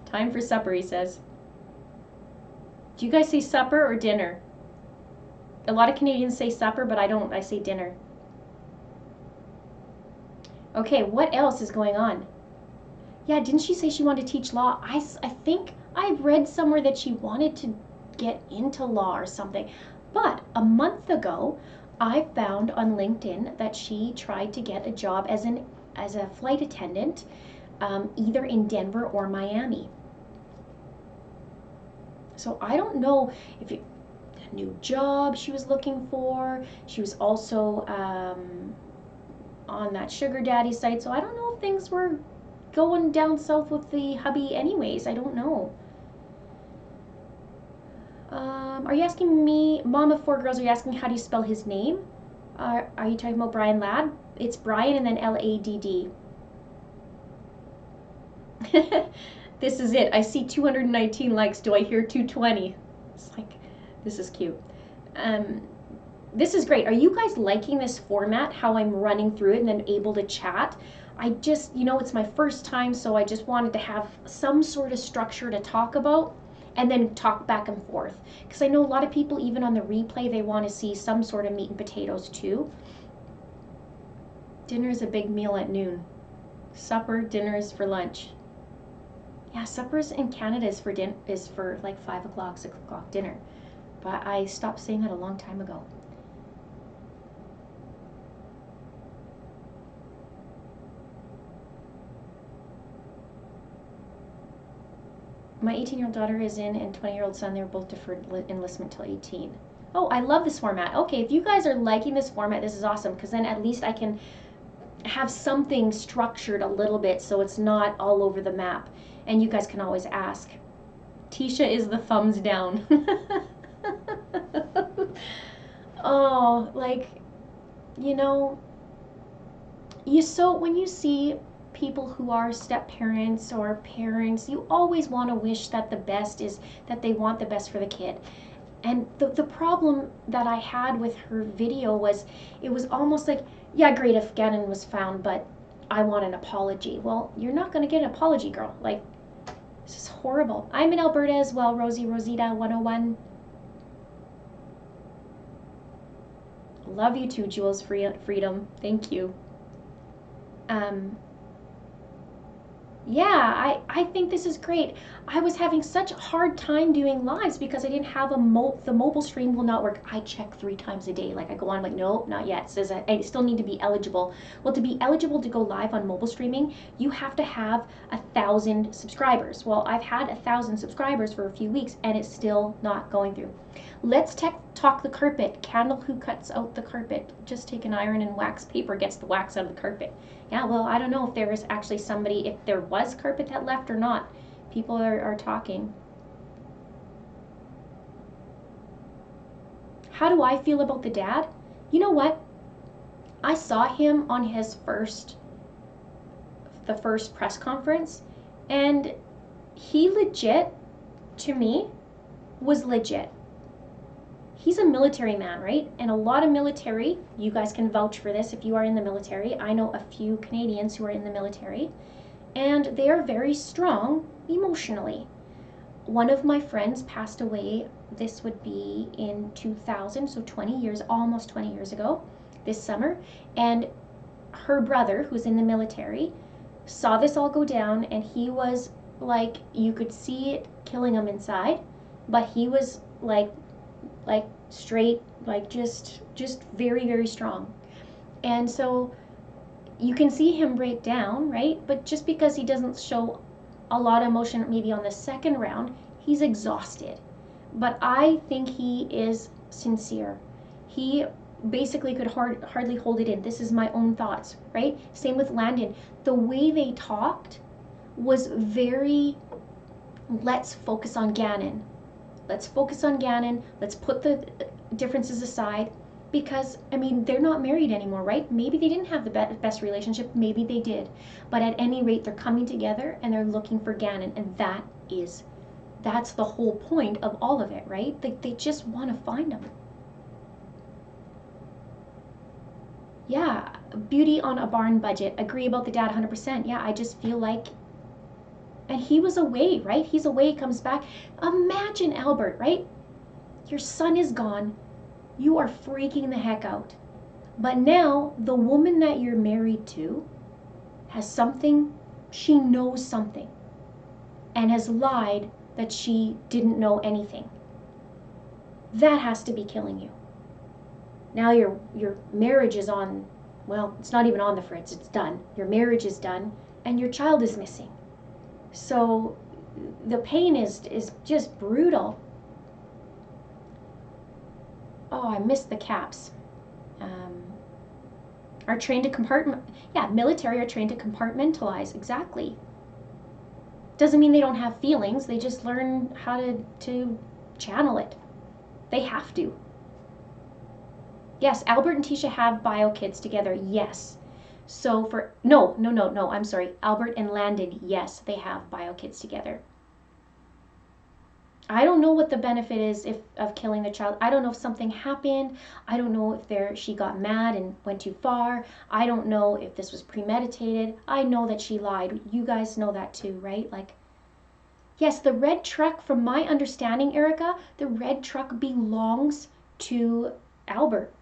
Time for supper, he says. Do you guys say supper or dinner? A lot of Canadians say supper, but I don't. I say dinner. Okay, what else is going on? Yeah, didn't she say she wanted to teach law? I think I read somewhere that she wanted to get into law or something. But a month ago, I found on LinkedIn that she tried to get a job as a flight attendant, either in Denver or Miami. So I don't know if a new job she was looking for. She was also on that sugar daddy site. So I don't know if things were going down south with the hubby anyways. I don't know. Are you asking me, Mom of 4 girls, are you asking how do you spell his name? Are you talking about Brian Ladd? It's Brian and then L-A-D-D. This is it. I see 219 likes. Do I hear 220? It's like, this is cute. this is great. Are you guys liking this format, how I'm running through it and then able to chat? I just, it's my first time, so I just wanted to have some sort of structure to talk about and then talk back and forth. Because I know a lot of people, even on the replay, they want to see some sort of meat and potatoes too. Dinner is a big meal at noon. Supper, dinner is for lunch. Yeah, suppers in Canada is for like 5 o'clock, 6 o'clock dinner. But I stopped saying that a long time ago. My 18-year-old daughter is in, and 20-year-old son, they're both deferred enlistment till 18. Oh, I love this format. Okay, if you guys are liking this format, this is awesome, because then at least I can have something structured a little bit so it's not all over the map. And you guys can always ask. Tisha is the thumbs down. Oh, like, when you see people who are step parents or parents, you always want to wish that the best is that they want the best for the kid. And the problem that I had with her video was it was almost like, yeah, great if Gannon was found, but I want an apology. Well, you're not going to get an apology, girl. Like, this is horrible. I'm in Alberta as well, Rosie Rosita 101. Love you too, Jules Freedom. Thank you. Yeah, I think this is great. I was having such a hard time doing lives because I didn't have the mobile stream will not work. I check 3 times a day. Like I go on, I'm like, nope, not yet. It says I still need to be eligible. Well, to be eligible to go live on mobile streaming, you have to have 1,000 subscribers. Well, I've had 1,000 subscribers for a few weeks and it's still not going through. Let's talk the carpet. Candle who cuts out the carpet. Just take an iron and wax paper, gets the wax out of the carpet. Yeah, well, I don't know if there is actually somebody, if there was carpet that left or not. People are talking. How do I feel about the dad? You know what? I saw him on his the first press conference, and he legit, to me, was legit. He's a military man, right? And a lot of military, you guys can vouch for this if you are in the military. I know a few Canadians who are in the military, and they are very strong emotionally. One of my friends passed away, this would be in 2000, so 20 years, almost 20 years ago, this summer, and her brother, who's in the military, saw this all go down, and he was like, you could see it killing him inside, but he was like straight, like just very, very strong. And so you can see him break down, right? But just because he doesn't show a lot of emotion maybe on the second round, he's exhausted. But I think he is sincere. He basically could hardly hold it in. This is my own thoughts, right? Same with Landon. The way they talked was very, let's focus on Gannon. Let's focus on Gannon. Let's put the differences aside, because, I mean, they're not married anymore, right? Maybe they didn't have the best relationship. Maybe they did. But at any rate, they're coming together and they're looking for Gannon. And that's the whole point of all of it, right? They just want to find him. Yeah, beauty on a barn budget. Agree about the dad 100%. Yeah, I just feel like, and he was away, right? He's away, comes back. Imagine, Albert, right? Your son is gone. You are freaking the heck out. But now the woman that you're married to has something, she knows something, and has lied that she didn't know anything. That has to be killing you. Now your marriage is on, well, it's not even on the fritz, it's done. Your marriage is done, and your child is missing. So the pain is just brutal. Oh, I missed the caps. Are trained to military are trained to compartmentalize, exactly. Doesn't mean they don't have feelings, they just learn how to channel it. They have to. Yes, Albert and Tisha have bio kids together, yes. So no, I'm sorry. Albert and Landon, yes, they have bio kids together. I don't know what the benefit is of killing the child. I don't know if something happened. I don't know if she got mad and went too far. I don't know if this was premeditated. I know that she lied. You guys know that too, right? Like, yes, the red truck, from my understanding, Erica, the red truck belongs to Albert.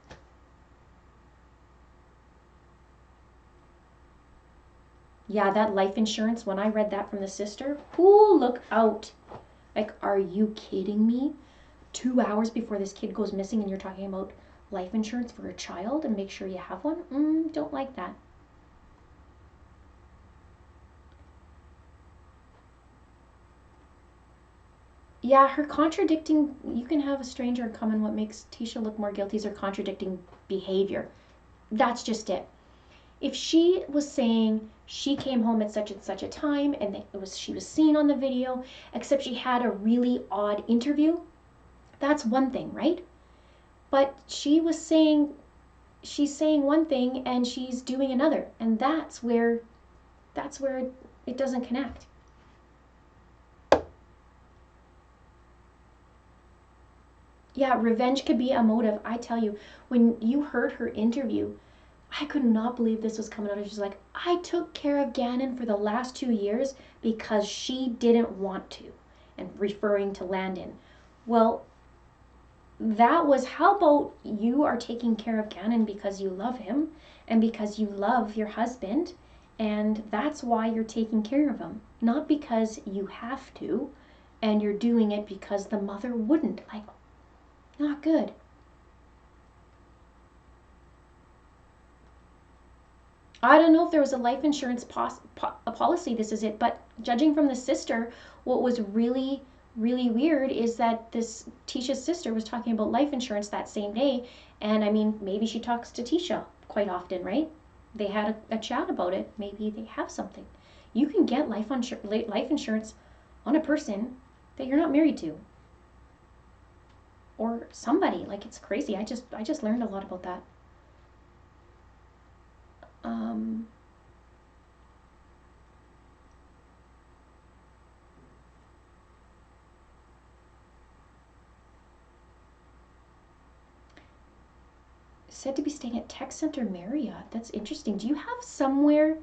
Yeah, that life insurance, when I read that from the sister, ooh, look out. Like, are you kidding me? 2 hours before this kid goes missing and you're talking about life insurance for a child and make sure you have one? Don't like that. Yeah, her contradicting, you can have a stranger come in. What makes Tisha look more guilty is her contradicting behavior. That's just it. If she was saying she came home at such and such a time and she was seen on the video, except she had a really odd interview, that's one thing, right? But she's saying one thing and she's doing another, and that's where it doesn't connect. Yeah, revenge could be a motive. I tell you, when you heard her interview, I could not believe this was coming out. She's like, I took care of Gannon for the last 2 years because she didn't want to, and referring to Landon. Well, that was, how about you are taking care of Gannon because you love him and because you love your husband, and that's why you're taking care of him, not because you have to, and you're doing it because the mother wouldn't. Like, not good. I don't know if there was a life insurance policy, this is it, but judging from the sister, what was really, really weird is that this Tisha's sister was talking about life insurance that same day, and I mean, maybe she talks to Tisha quite often, right? They had a chat about it. Maybe they have something. You can get life insurance on a person that you're not married to, or somebody. Like, it's crazy. I just learned a lot about that. Said to be staying at Tech Center Marriott. That's interesting. Do you have somewhere,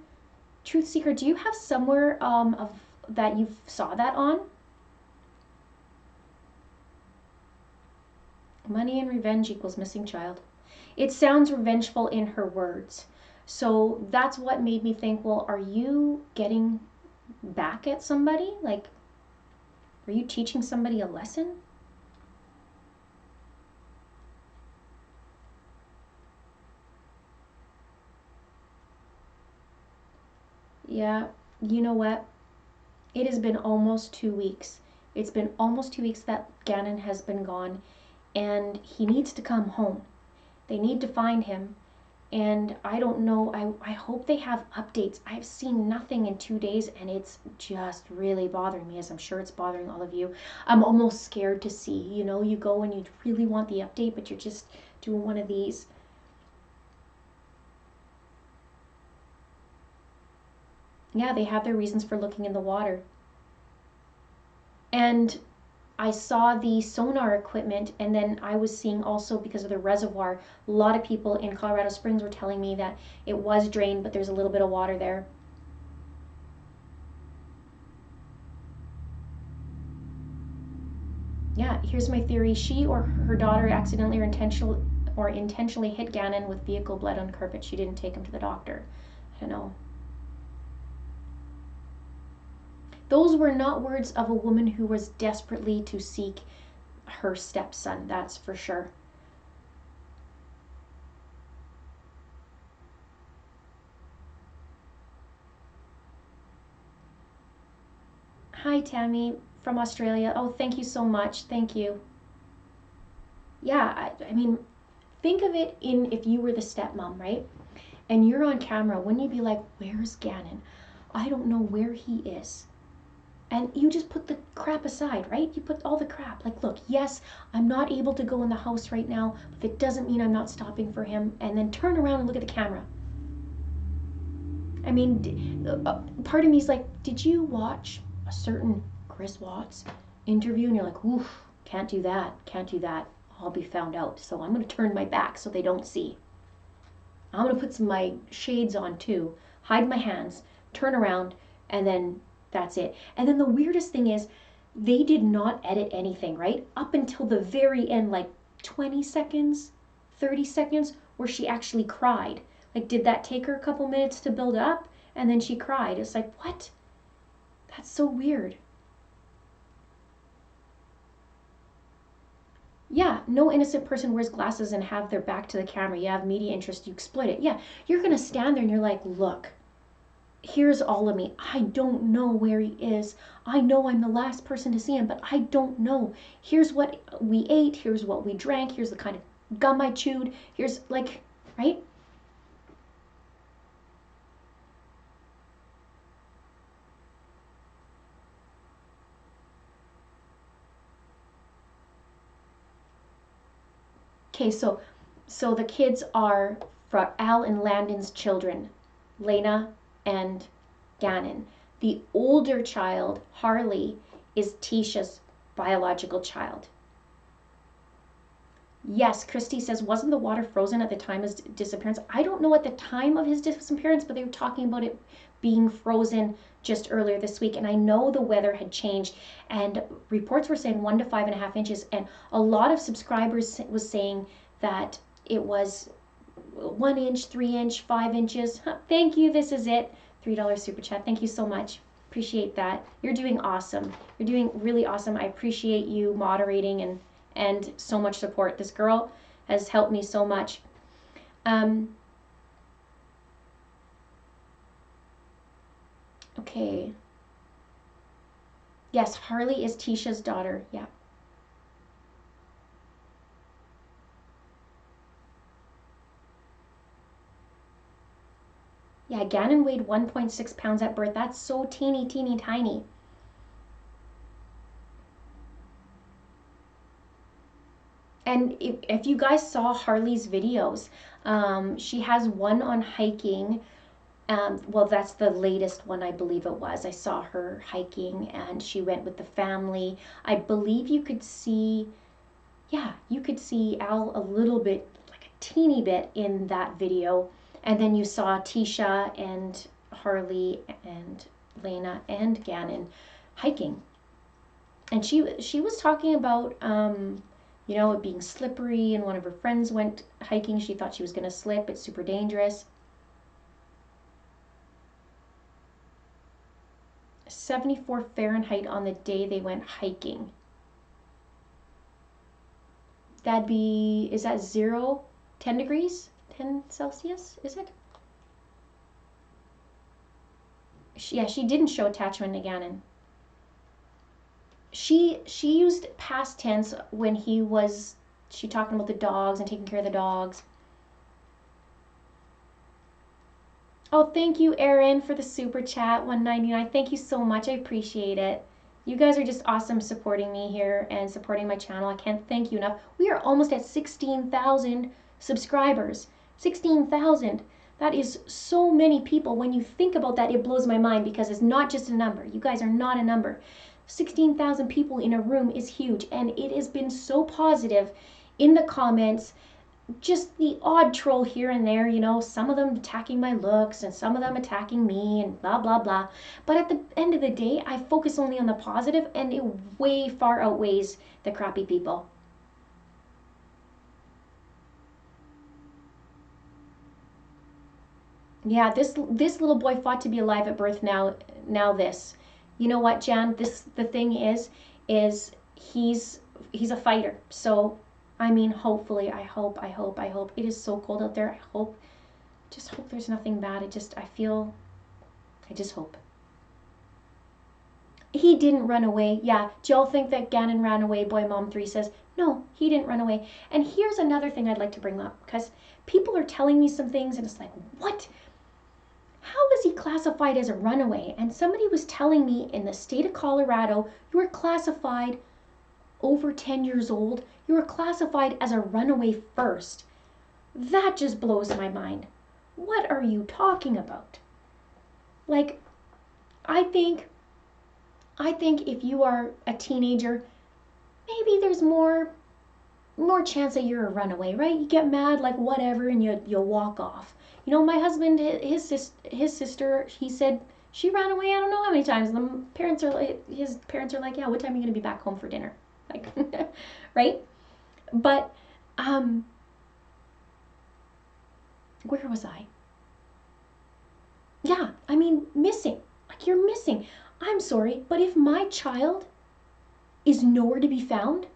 Truth Seeker, do you have somewhere of that you saw that on? Money and revenge equals missing child. It sounds revengeful in her words. So that's what made me think, well, are you getting back at somebody? Like, are you teaching somebody a lesson? Yeah, you know what? It has been almost 2 weeks. It's been almost 2 weeks that Gannon has been gone, and he needs to come home. They need to find him, and I don't know. I hope they have updates. I've seen nothing in 2 days, and it's just really bothering me, as I'm sure it's bothering all of you. I'm almost scared to see. You know, you go and you really want the update, but you're just doing one of these. Yeah, they have their reasons for looking in the water. And I saw the sonar equipment, and then I was seeing also, because of the reservoir, a lot of people in Colorado Springs were telling me that it was drained, but there's a little bit of water there. Yeah, here's my theory. She or her daughter accidentally or intentionally hit Gannon with vehicle blood on carpet. She didn't take him to the doctor. I don't know. Those were not words of a woman who was desperately to seek her stepson, that's for sure. Hi, Tammy from Australia. Oh, thank you so much. Thank you. Yeah, I mean, think of it in, if you were the stepmom, right? And you're on camera, wouldn't you be like, where's Gannon? I don't know where he is. And you just put the crap aside, right? You put all the crap. Like, look, yes, I'm not able to go in the house right now, but that doesn't mean I'm not stopping for him. And then turn around and look at the camera. I mean, part of me is like, did you watch a certain Chris Watts interview and you're like, oof, can't do that, can't do that. I'll be found out. So I'm going to turn my back so they don't see. I'm going to put some of my shades on too, hide my hands, turn around, and then that's it. And then the weirdest thing is they did not edit anything, right? Up until the very end, like 20 seconds, 30 seconds, where she actually cried. Like, did that take her a couple minutes to build up? And then she cried. It's like, what? That's so weird. Yeah, no innocent person wears glasses and have their back to the camera. You have media interest, you exploit it. Yeah, you're going to stand there and you're like, look, here's all of me. I don't know where he is. I know I'm the last person to see him, but I don't know. Here's what we ate. Here's what we drank. Here's the kind of gum I chewed. Here's like, right? Okay, so the kids are for Al and Landon's children, Lena and Gannon. The older child, Harley, is Tisha's biological child. Yes, Christy says, wasn't the water frozen at the time of his disappearance? I don't know at the time of his disappearance, but they were talking about it being frozen just earlier this week. And I know the weather had changed, and reports were saying 1 to 5.5 inches. And a lot of subscribers was saying that it was 1 inch, 3 inch, 5 inches. Thank you. This is it. $3 super chat. Thank you so much. Appreciate that. You're doing awesome. You're doing really awesome. I appreciate you moderating and so much support. This girl has helped me so much. Okay. Yes, Harley is Tisha's daughter. Yeah. Yeah, Gannon weighed 1.6 pounds at birth. That's so teeny, teeny, tiny. And if you guys saw Harley's videos, she has one on hiking. Well, that's the latest one, I believe it was. I saw her hiking and she went with the family. I believe you could see, yeah, you could see Al a little bit, like a teeny bit in that video. And then you saw Tisha and Harley and Lena and Gannon hiking. And she was talking about, you know, it being slippery, and one of her friends went hiking. She thought she was going to slip. It's super dangerous. 74 Fahrenheit on the day they went hiking. That'd be, is that 10 degrees? 10 Celsius, is it? Yeah, she didn't show attachment to Gannon. She used past tense when she talking about the dogs and taking care of the dogs. Oh, thank you, Erin, for the super chat, $1.99. Thank you so much. I appreciate it. You guys are just awesome supporting me here and supporting my channel. I can't thank you enough. We are almost at 16,000 subscribers. 16,000. That is so many people. When you think about that, it blows my mind because it's not just a number. You guys are not a number. 16,000 people in a room is huge, and it has been so positive in the comments. Just the odd troll here and there, you know, some of them attacking my looks and some of them attacking me and blah, blah, blah. But at the end of the day, I focus only on the positive, and it way far outweighs the crappy people. Yeah, this little boy fought to be alive at birth. Now this. You know what, Jan? The thing is he's a fighter. So I mean, hopefully, I hope. It is so cold out there. Just hope there's nothing bad. I just hope. He didn't run away. Yeah, Jill think that Gannon ran away. Boy Mom 3 says, no, he didn't run away. And here's another thing I'd like to bring up, because people are telling me some things and it's like, what? How is he classified as a runaway? And somebody was telling me in the state of Colorado, you are classified over 10 years old, you are classified as a runaway first. That just blows my mind. What are you talking about? Like, I think I think if you are a teenager, maybe there's more chance that you're a runaway, right? You get mad, like whatever, and you'll walk off. You know, my husband, his sister, he said she ran away. I don't know how many times. And his parents are like, yeah, what time are you gonna be back home for dinner? Like, right? But, where was I? Yeah, I mean, missing. Like, you're missing. I'm sorry, but if my child is nowhere to be found,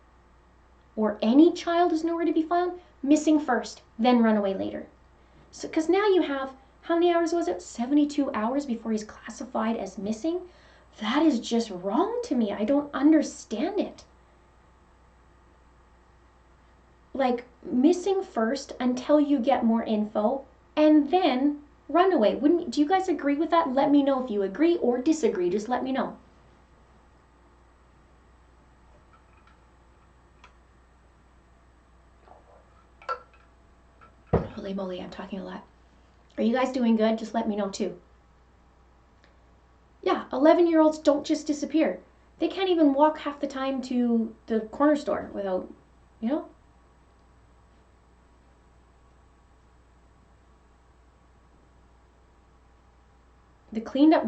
or any child is nowhere to be found, missing first, then run away later. So, because now you have, how many hours was it? 72 hours before he's classified as missing? That is just wrong to me. I don't understand it. Like, missing first until you get more info, and then run away. Do you guys agree with that? Let me know if you agree or disagree. Just let me know. Holy moly, I'm talking a lot. Are you guys doing good? Just let me know too. Yeah, 11-year-olds don't just disappear. They can't even walk half the time to the corner store without, you know? The cleaned up,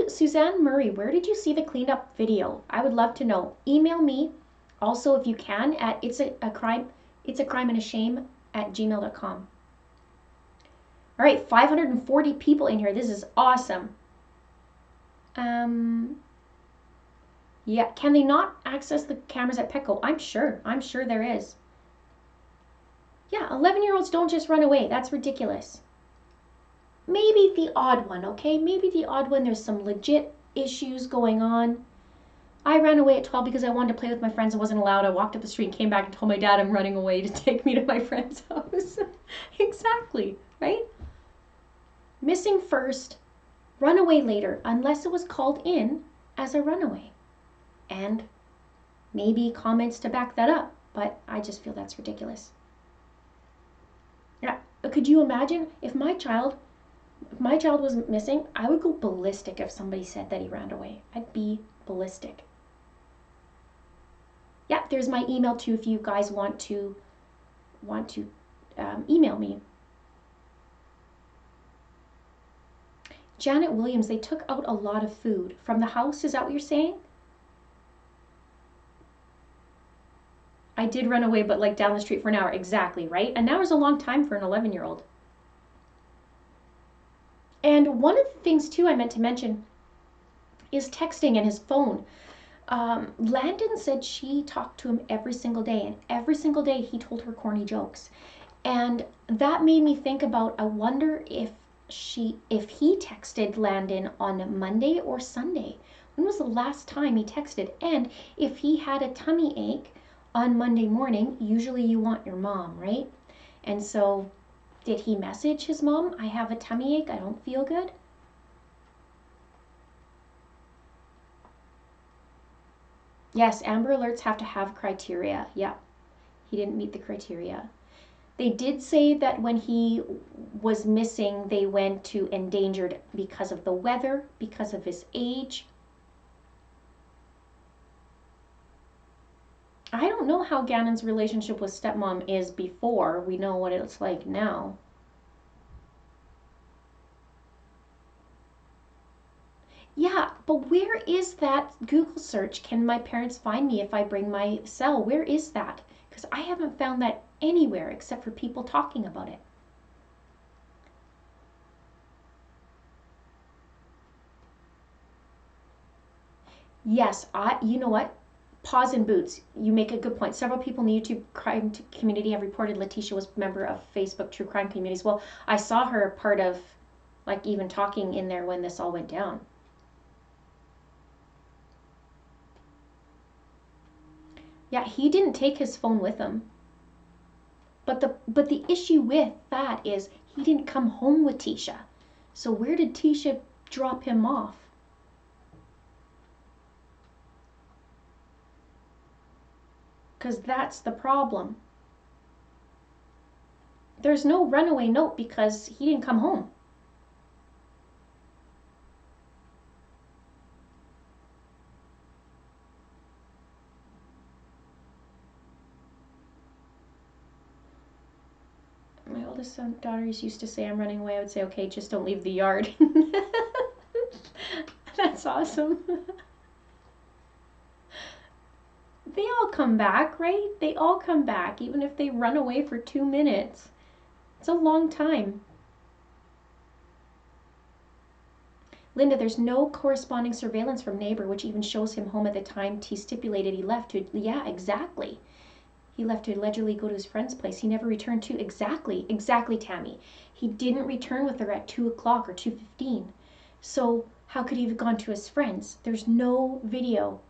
Suzanne Murray, where did you see the cleaned up video? I would love to know. Email me also if you can at it's a crime and a shame at gmail.com. All right, 540 people in here. This is awesome. Yeah, can they not access the cameras at Petco? I'm sure there is. Yeah, 11-year-olds don't just run away. That's ridiculous. Maybe the odd one, okay? Maybe the odd one, there's some legit issues going on. I ran away at 12 because I wanted to play with my friends and wasn't allowed. I walked up the street and came back and told my dad I'm running away to take me to my friend's house. Exactly, right? Missing first, runaway later, unless it was called in as a runaway. And maybe comments to back that up, but I just feel that's ridiculous. Yeah, could you imagine if my child was missing? I would go ballistic if somebody said that he ran away. I'd be ballistic. Yeah, there's my email too if you guys want to email me. Janet Williams, they took out a lot of food from the house. Is that what you're saying? I did run away, but like down the street for an hour. Exactly, right? An hour is a long time for an 11-year-old. And one of the things too I meant to mention is texting and his phone. Landon said she talked to him every single day, and every single day he told her corny jokes. And that made me think about, I wonder if he texted Landon on Monday or Sunday. When was the last time he texted? And if he had a tummy ache on Monday morning, usually you want your mom, right? And so did he message his mom? I have a tummy ache, I don't feel good. Yes, Amber Alerts have to have criteria. Yeah, he didn't meet the criteria. They did say that when he was missing, they went to endangered because of the weather, because of his age. I don't know how Gannon's relationship with stepmom is before. We know what it's like now. Yeah, but where is that Google search? Can my parents find me if I bring my cell? Where is that? Because I haven't found that anywhere except for people talking about it. Yes, you know what? Paws and boots. You make a good point. Several people in the YouTube crime community have reported Letitia was a member of Facebook true crime communities. Well, I saw her part of, like, even talking in there when this all went down. Yeah, he didn't take his phone with him. But the issue with that is he didn't come home with Tisha. So where did Tisha drop him off? Because that's the problem. There's no runaway note because he didn't come home. son, daughters used to say I'm running away, I would say, okay, just don't leave the yard. That's awesome. They all come back, right? They all come back, even if they run away for 2 minutes. It's a long time. Linda, there's no corresponding surveillance from neighbor, which even shows him home at the time T stipulated he left to. Yeah, exactly. He left to allegedly go to his friend's place. He never returned to. Exactly, Tammy. He didn't return with her at 2 o'clock or 2:15. So how could he have gone to his friend's? There's no video.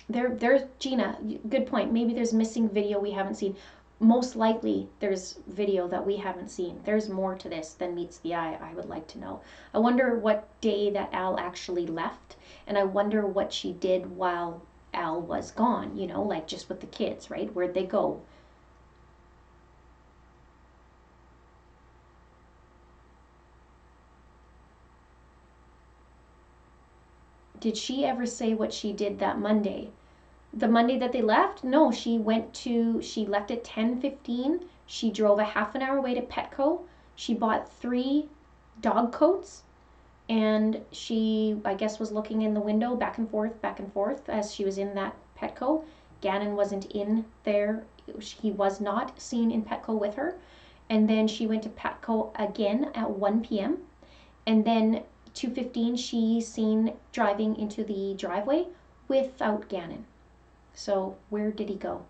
There's Gina, good point. Maybe there's missing video we haven't seen. Most likely there's video that we haven't seen. There's more to this than meets the eye, I would like to know. I wonder what day that Al actually left, and I wonder what she did while Al was gone, you know, like just with the kids, right? Where'd they go? Did she ever say what she did that Monday? The Monday that they left? No, she left at 10:15. She drove a half an hour away to Petco. She bought 3 dog coats, and she, I guess, was looking in the window back and forth as she was in that Petco. Gannon wasn't in there. He was not seen in Petco with her. And then she went to Petco again at 1 p.m. And then 2:15 she's seen driving into the driveway without Gannon. So where did he go?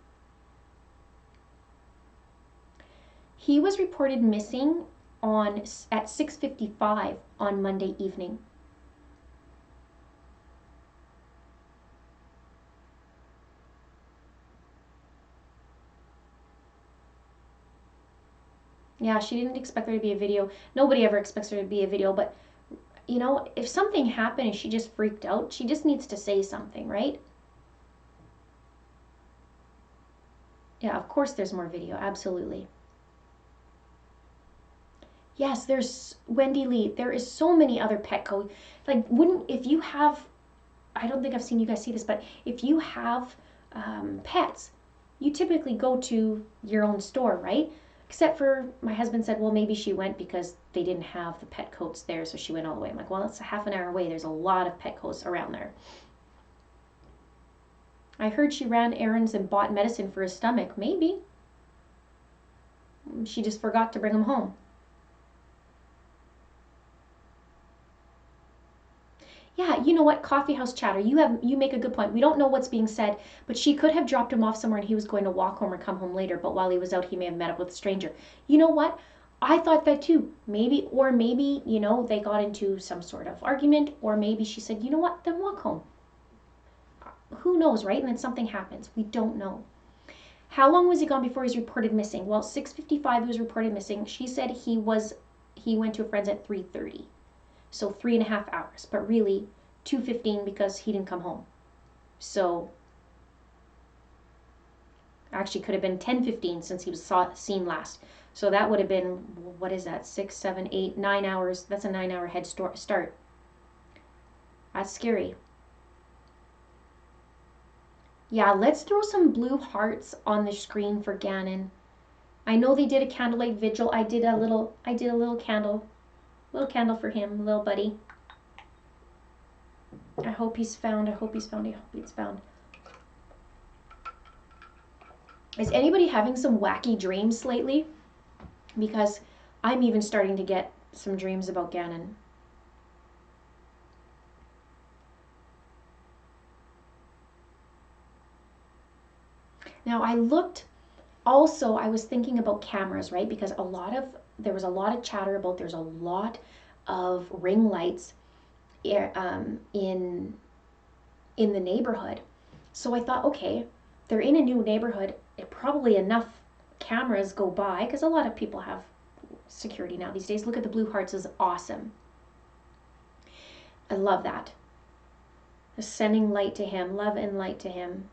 He was reported missing at 6:55 on Monday evening. Yeah, she didn't expect there to be a video. Nobody ever expects there to be a video, but you know, if something happened and she just freaked out, she just needs to say something, right? Yeah, of course there's more video, absolutely. Yes, there's Wendy Lee. There is so many other Petco. Like, if you have, I don't think I've seen you guys see this, but if you have pets, you typically go to your own store, right? Except for my husband said, well, maybe she went because they didn't have the Petco's there, so she went all the way. I'm like, well, that's a half an hour away. There's a lot of Petco's around there. I heard she ran errands and bought medicine for his stomach. Maybe. She just forgot to bring him home. Yeah, you know what? Coffee house chatter. You make a good point. We don't know what's being said, but she could have dropped him off somewhere and he was going to walk home or come home later, but while he was out he may have met up with a stranger. You know what? I thought that too. Maybe, you know, they got into some sort of argument, or maybe she said, you know what, then walk home. Who knows, right? And then something happens. We don't know. How long was he gone before he was reported missing? Well, 6:55 he was reported missing. She said he went to a friend's at 3:30. So 3.5 hours, but really 2:15 because he didn't come home. So actually could have been 10:15 since he was seen last. So that would have been, what is that, 6, 7, 8, 9 hours. That's a 9-hour head start. That's scary. Yeah, let's throw some blue hearts on the screen for Gannon. I know they did a candlelight vigil. I did a little candle for him, little buddy. I hope he's found. Is anybody having some wacky dreams lately? Because I'm even starting to get some dreams about Gannon. Now I was thinking about cameras, right? Because there was a lot of chatter about there's a lot of ring lights in the neighborhood. So I thought, okay, they're in a new neighborhood. Probably enough cameras go by because a lot of people have security now these days. Look at the blue hearts, is awesome. I love that. Sending light to him, love and light to him.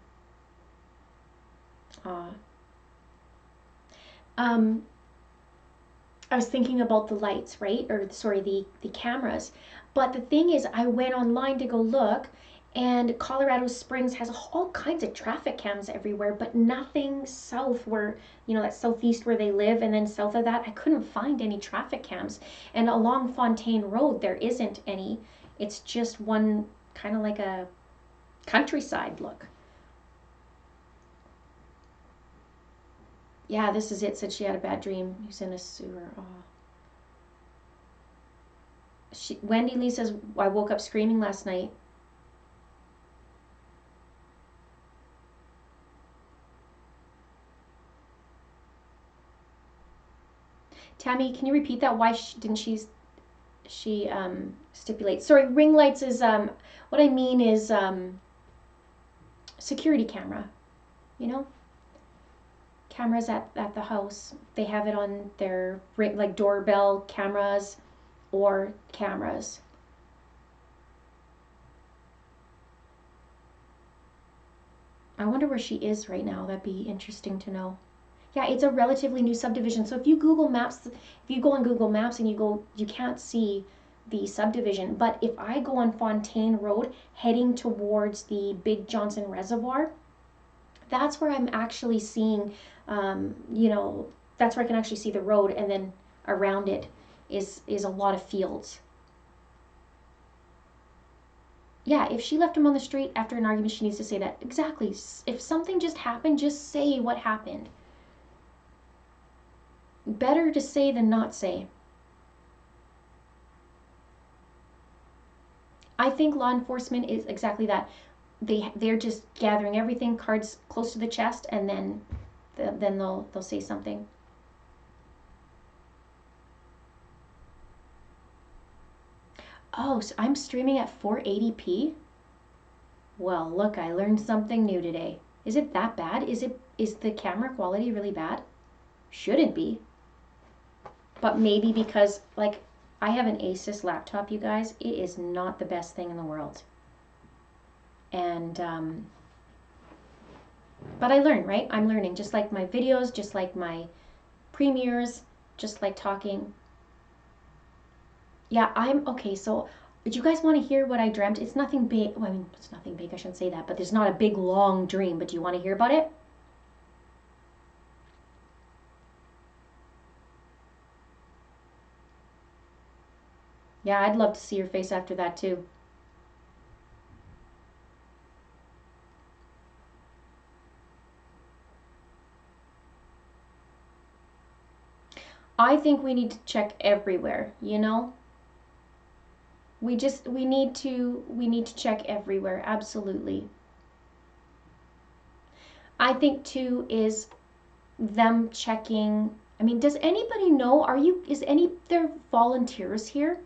I was thinking about the lights, right? Or sorry, the cameras. But the thing is, I went online to go look, and Colorado Springs has all kinds of traffic cams everywhere, but nothing south where, that southeast where they live, and then south of that, I couldn't find any traffic cams. And along Fontaine Road, there isn't any. It's just one kind of like a countryside look. Yeah, this is it. Said she had a bad dream. He's in a sewer. Oh. Wendy Lee says, I woke up screaming last night. Tammy, can you repeat that? Why didn't she stipulate? Sorry, ring lights is, what I mean is security camera, cameras at the house. They have it on their, like, doorbell cameras or cameras. I wonder where she is right now. That'd be interesting to know. Yeah, it's a relatively new subdivision. So if you go on Google Maps and you can't see the subdivision. But if I go on Fontaine Road heading towards the Big Johnson Reservoir, that's where I'm actually seeing, that's where I can actually see the road, and then around it is a lot of fields. Yeah, if she left him on the street after an argument, she needs to say that. Exactly. If something just happened, just say what happened. Better to say than not say. I think law enforcement is exactly that. They're just gathering everything, cards close to the chest, and then they'll say something. Oh, so I'm streaming at 480p? Well, look, I learned something new today. Is it that bad? Is the camera quality really bad? Shouldn't be. But maybe because, like, I have an Asus laptop, you guys. It is not the best thing in the world. And, but I learn, right? I'm learning, just like my videos, just like my premieres, just like talking. Yeah, okay, so do you guys want to hear what I dreamt? It's nothing big. Well, I mean, it's nothing big, I shouldn't say that, but there's not a big, long dream. But do you want to hear about it? Yeah, I'd love to see your face after that, too. I think we need to check everywhere, We need to check everywhere, absolutely. I think too is them checking. I mean, does anybody know, there volunteers here?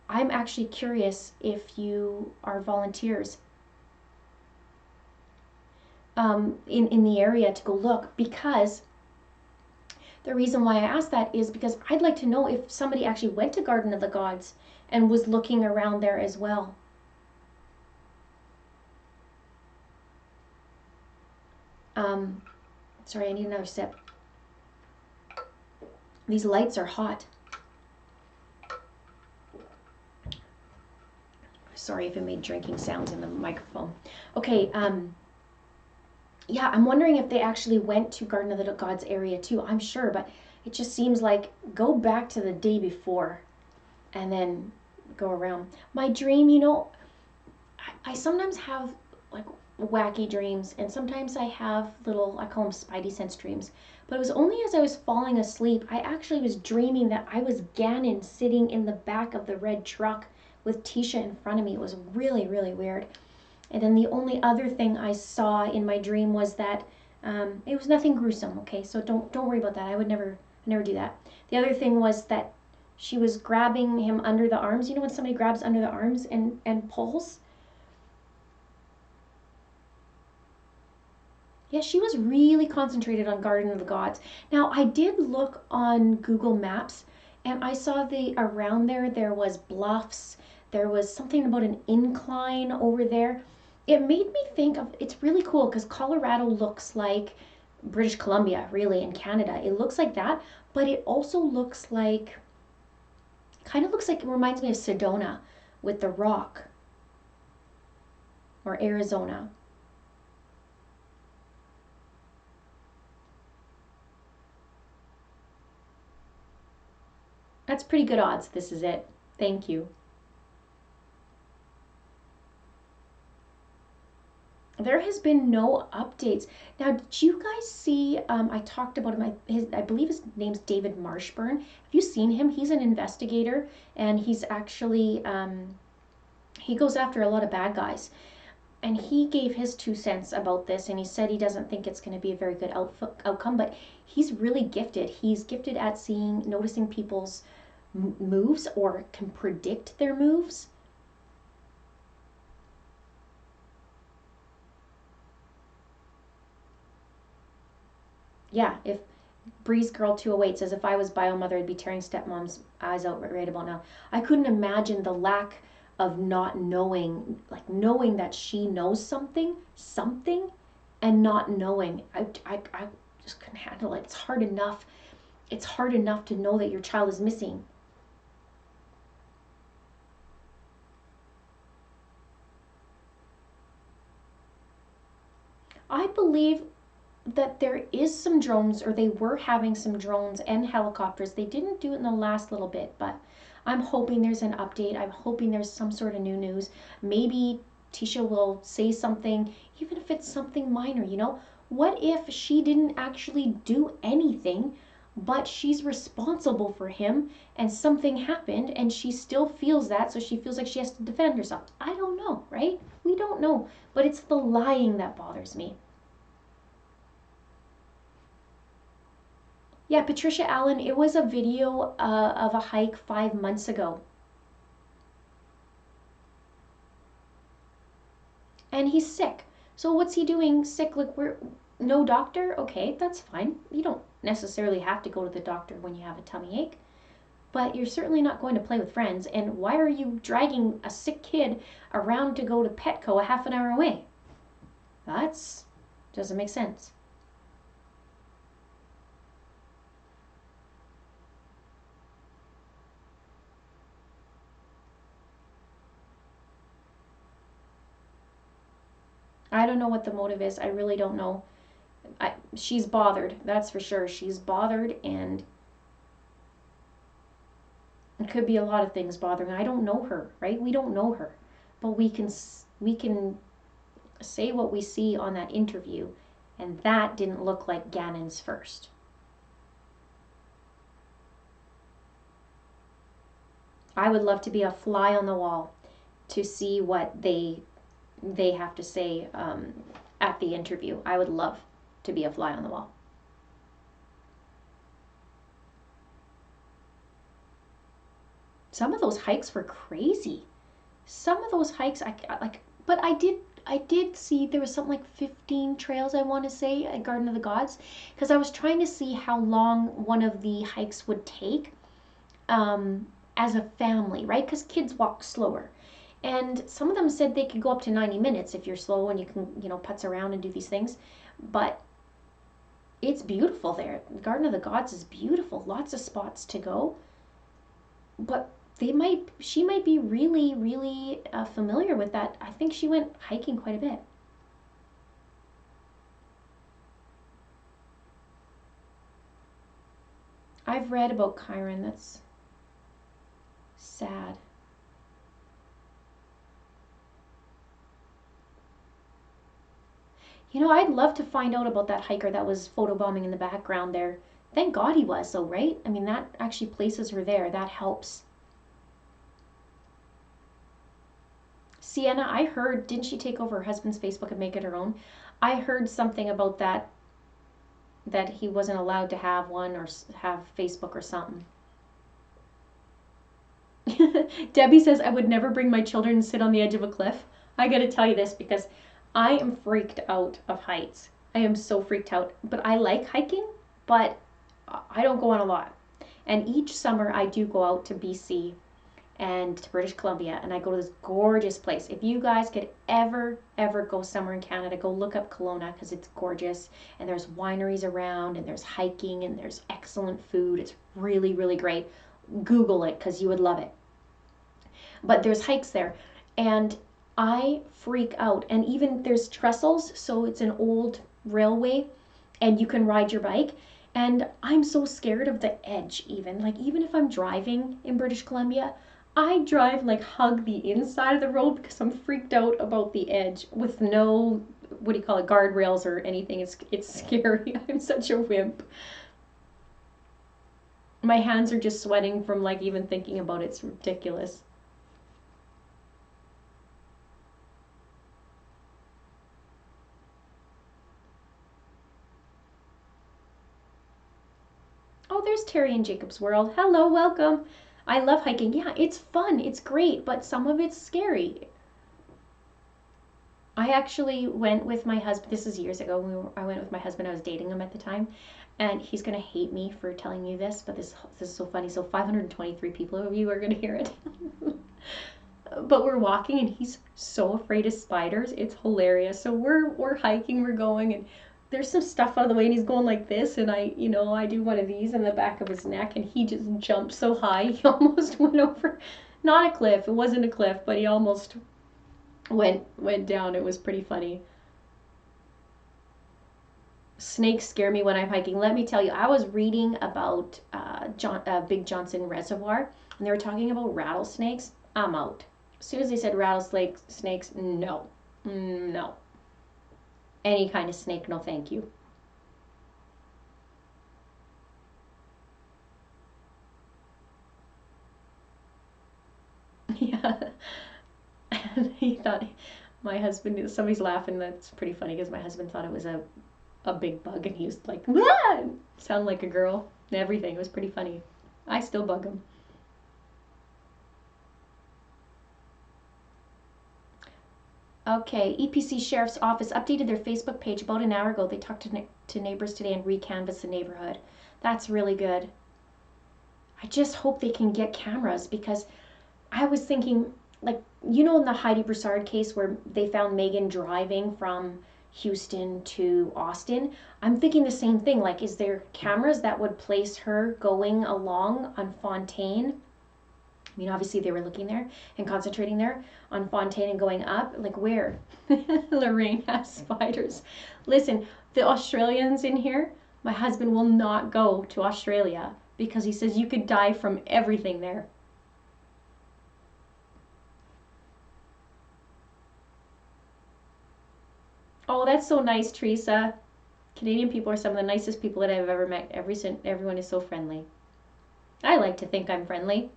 I'm actually curious if you are volunteers in the area to go look, because the reason why I asked that is because I'd like to know if somebody actually went to Garden of the Gods and was looking around there as well. Sorry, I need another sip. These lights are hot. Sorry if it made drinking sounds in the microphone. Okay, yeah, I'm wondering if they actually went to Garden of the Gods area too. I'm sure, but it just seems like go back to the day before and then go around. My dream, I sometimes have like wacky dreams, and sometimes I have little, I call them spidey sense dreams. But it was only as I was falling asleep, I actually was dreaming that I was Gannon sitting in the back of the red truck with Tisha in front of me. It was really, really weird. And then the only other thing I saw in my dream was that it was nothing gruesome. Okay, so don't worry about that. I would never do that. The other thing was that she was grabbing him under the arms. You know when somebody grabs under the arms and pulls? Yeah, she was really concentrated on Garden of the Gods. Now, I did look on Google Maps, and I saw around there was bluffs. There was something about an incline over there. It made me think of, it's really cool because Colorado looks like British Columbia, really, in Canada. It looks like that, but it also looks like, kind of looks like, it reminds me of Sedona with the rock, or Arizona. That's pretty good odds. This is it. Thank you. There has been no updates. Now, did you guys see? I talked about him. I believe his name's David Marshburn. Have you seen him? He's an investigator, and he's actually he goes after a lot of bad guys. And he gave his 2 cents about this, and he said he doesn't think it's going to be a very good outcome, but he's really gifted. He's gifted at noticing people's moves, or can predict their moves. Yeah, if Breeze Girl 208 says, if I was bio mother, I'd be tearing stepmom's eyes out right about now. I couldn't imagine the lack of not knowing, like knowing that she knows something, and not knowing. I just couldn't handle it. It's hard enough. It's hard enough to know that your child is missing. I believe that there is some drones, or they were having some drones and helicopters. They didn't do it in the last little bit, but I'm hoping there's an update. I'm hoping there's some sort of new news. Maybe Tisha will say something, even if it's something minor, you know? What if she didn't actually do anything, but she's responsible for him, and something happened and she still feels that, so she feels like she has to defend herself? I don't know, right? We don't know, but it's the lying that bothers me. Yeah, Patricia Allen, it was a video of a hike 5 months ago. And he's sick. So what's he doing sick? Like, we're no doctor? Okay, that's fine. You don't necessarily have to go to the doctor when you have a tummy ache. But you're certainly not going to play with friends. And why are you dragging a sick kid around to go to Petco a half an hour away? That's doesn't make sense. I don't know what the motive is. I really don't know. She's bothered, that's for sure. She's bothered, and it could be a lot of things bothering her. I don't know her, right? We don't know her, but we can say what we see on that interview, and that didn't look like Gannon's first. I would love to be a fly on the wall to see what they have to say at the interview. I would love to be a fly on the wall. Some of those hikes were crazy. Some of those hikes, I like, but I did see there was something like 15 trails, I want to say, at Garden of the Gods, because I was trying to see how long one of the hikes would take as a family, right? Because kids walk slower. And some of them said they could go up to 90 minutes if you're slow and you can, putz around and do these things. But it's beautiful there. Garden of the Gods is beautiful. Lots of spots to go. But she might be really, really familiar with that. I think she went hiking quite a bit. I've read about Chiron. That's sad. I'd love to find out about that hiker that was photobombing in the background there. Thank God he was, though, right? I mean, that actually places her there. That helps. Sienna, I heard, didn't she take over her husband's Facebook and make it her own? I heard something about that he wasn't allowed to have one or have Facebook or something. Debbie says, I would never bring my children and sit on the edge of a cliff. I gotta tell you this because I am freaked out of heights. I am so freaked out. But I like hiking, but I don't go on a lot. And each summer I do go out to BC, and to British Columbia, and I go to this gorgeous place. If you guys could ever go somewhere in Canada, go look up Kelowna because it's gorgeous, and there's wineries around, and there's hiking, and there's excellent food. It's really, really great. Google it because you would love it. But there's hikes there, and I freak out. And even there's trestles, so it's an old railway, and you can ride your bike. And I'm so scared of the edge, even. Like, even if I'm driving in British Columbia, I drive like hug the inside of the road because I'm freaked out about the edge with no, what do you call it, guardrails or anything. It's scary. I'm such a wimp. My hands are just sweating from like even thinking about it. It's ridiculous. Oh, there's Terry in Jacob's World. Hello, welcome. I love hiking. Yeah, it's fun. It's great, but some of it's scary. I actually went with my husband. This is years ago. I went with my husband. I was dating him at the time, and he's gonna hate me for telling you this, but this is so funny. So 523 people of you are gonna hear it. But we're walking, and he's so afraid of spiders. It's hilarious. So we're hiking. We're going, and there's some stuff out of the way, and he's going like this, and I do one of these in the back of his neck, and he just jumped so high he almost went over, not a cliff. It wasn't a cliff, but he almost went down. It was pretty funny. Snakes scare me when I'm hiking. Let me tell you, I was reading about Big Johnson Reservoir, and they were talking about rattlesnakes. I'm out. As soon as they said rattlesnakes, no, no. Any kind of snake, no thank you. Yeah. And he thought, my husband, somebody's laughing. That's pretty funny because my husband thought it was a big bug, and he was like, "Wah!" Sound like a girl and everything. It was pretty funny. I still bug him. Okay, EPC Sheriff's Office updated their Facebook page about an hour ago. They talked to neighbors today and recanvassed the neighborhood. That's really good. I just hope they can get cameras because I was thinking, like, in the Heidi Broussard case where they found Megan driving from Houston to Austin, I'm thinking the same thing. Like, is there cameras that would place her going along on Fontaine? I mean, obviously they were looking there and concentrating there on Fontaine and going up. Like, where? Lorraine has spiders. Listen, the Australians in here, my husband will not go to Australia because he says you could die from everything there. Oh, that's so nice, Teresa. Canadian people are some of the nicest people that I've ever met. Everyone is so friendly. I like to think I'm friendly.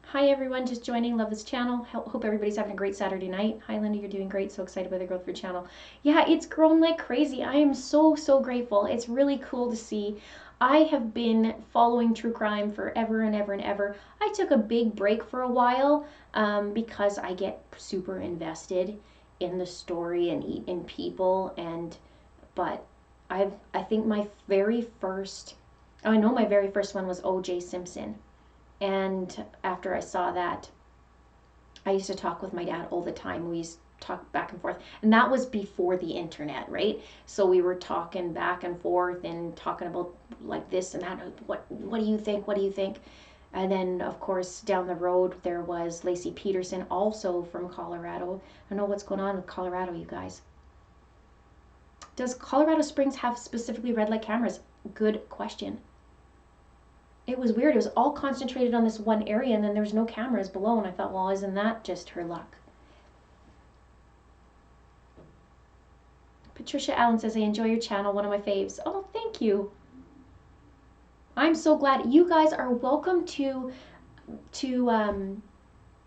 Hi everyone, just joining. Love this channel. Hope everybody's having a great Saturday night. Hi Linda, you're doing great. So excited by the growth of your channel. Yeah, it's grown like crazy. I am so grateful. It's really cool to see. I have been following true crime forever and ever and ever. I took a big break for a while because I get super invested in the story and in people, but I think my very first, I know my very first one was O.J. Simpson. And after I saw that, I used to talk with my dad all the time. We used to talk back and forth. And that was before the internet, right? So we were talking back and forth and talking about like this and that. What do you think? What do you think? And then, of course, down the road, there was Lacey Peterson, also from Colorado. I don't know what's going on with Colorado, you guys. Does Colorado Springs have specifically red light cameras? Good question. It was weird. It was all concentrated on this one area, and then there was no cameras below, and I thought, well, isn't that just her luck? Patricia Allen says, I enjoy your channel, one of my faves. Oh, thank you. I'm so glad. You guys are welcome to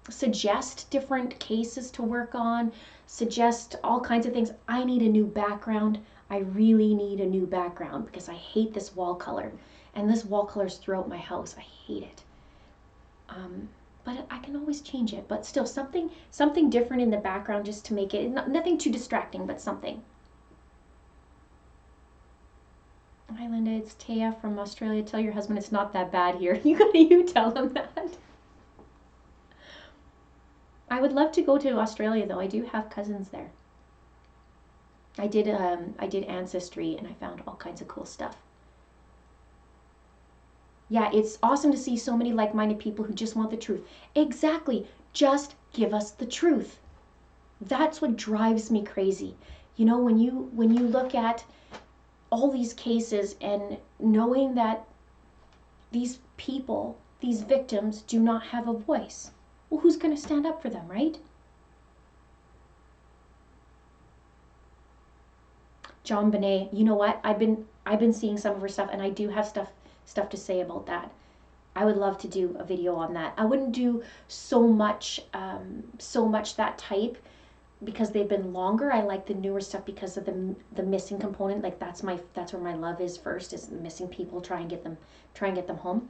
suggest different cases to work on, suggest all kinds of things. I need a new background. I really need a new background because I hate this wall color. And this wall color is throughout my house. I hate it. But I can always change it. But still, something different in the background just to make it, nothing too distracting, but something. Hi Linda, it's Taya from Australia. Tell your husband it's not that bad here. You tell him that. I would love to go to Australia though. I do have cousins there. I did Ancestry and I found all kinds of cool stuff. Yeah, it's awesome to see so many like-minded people who just want the truth. Exactly. Just give us the truth. That's what drives me crazy. You know, when you look at all these cases and knowing that these people, these victims, do not have a voice. Well, who's going to stand up for them, right? John Bonet, you know what? I've been seeing some of her stuff, and I do have stuff to say about that. I would love to do a video on that. I wouldn't do so much that type because they've been longer. I like the newer stuff because of the missing component. Like that's where my love is first, is missing people. Try and get them home.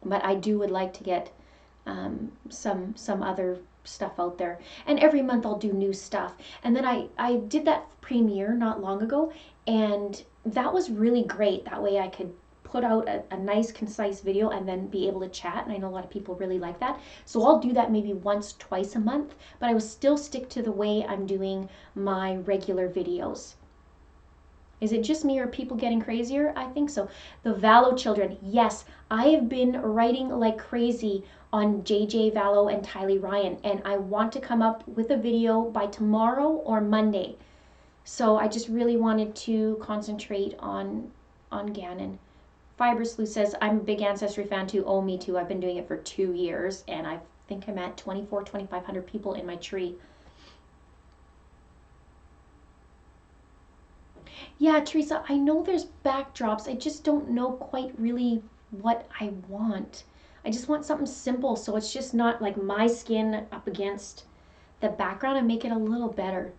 But I would like to get some other stuff out there, and every month I'll do new stuff. And then I did that premiere not long ago, and that was really great. That way I could put out a nice concise video and then be able to chat, and I know a lot of people really like that. So I'll do that maybe once, twice a month, but I will still stick to the way I'm doing my regular videos. Is it just me or are people getting crazier? I think so. The Vallow children. Yes, I have been writing like crazy on JJ Vallow and Tylee Ryan, and I want to come up with a video by tomorrow or Monday. So I just really wanted to concentrate on Gannon. Fiber Sleuth says, I'm a big Ancestry fan too. Oh, me too. I've been doing it for 2 years, and I think I'm at 2,500 people in my tree. Yeah, Teresa, I know there's backdrops. I just don't know quite really what I want. I just want something simple, so it's just not like my skin up against the background, and make it a little better.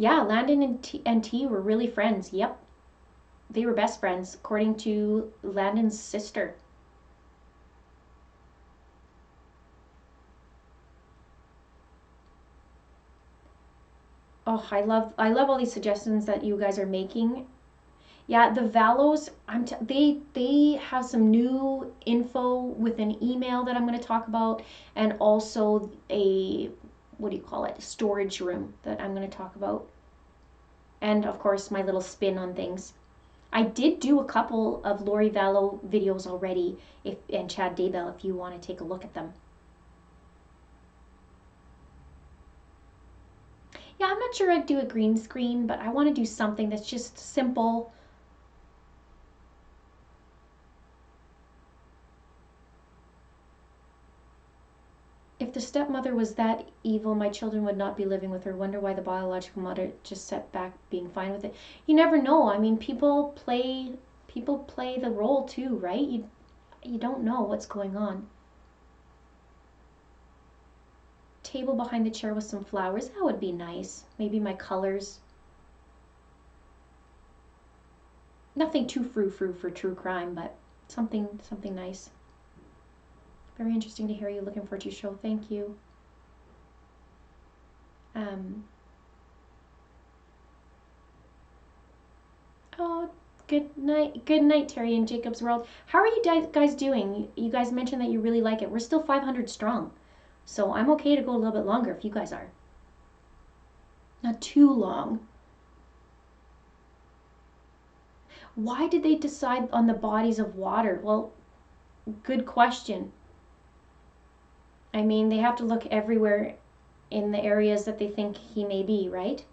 Yeah, Landon and T were really friends. Yep. They were best friends, according to Landon's sister. Oh, I love all these suggestions that you guys are making. Yeah, the Vallows, they have some new info with an email that I'm going to talk about, and also a, what do you call it, storage room that I'm going to talk about. And of course, my little spin on things. I did do a couple of Lori Vallow videos already, and Chad Daybell, if you want to take a look at them. Yeah, I'm not sure I'd do a green screen, but I want to do something that's just simple. If the stepmother was that evil, my children would not be living with her. Wonder why the biological mother just sat back being fine with it. You never know. I mean, people play the role too, right? You don't know what's going on. Table behind the chair with some flowers. That would be nice. Maybe my colors. Nothing too frou-frou for true crime, but something nice. Very interesting to hear you. Looking forward to your show. Thank you. Oh, good night, Terry in Jacob's World. How are you guys doing? You guys mentioned that you really like it. We're still 500 strong, so I'm okay to go a little bit longer if you guys are. Not too long. Why did they decide on the bodies of water? Well, good question. I mean, they have to look everywhere in the areas that they think he may be, right?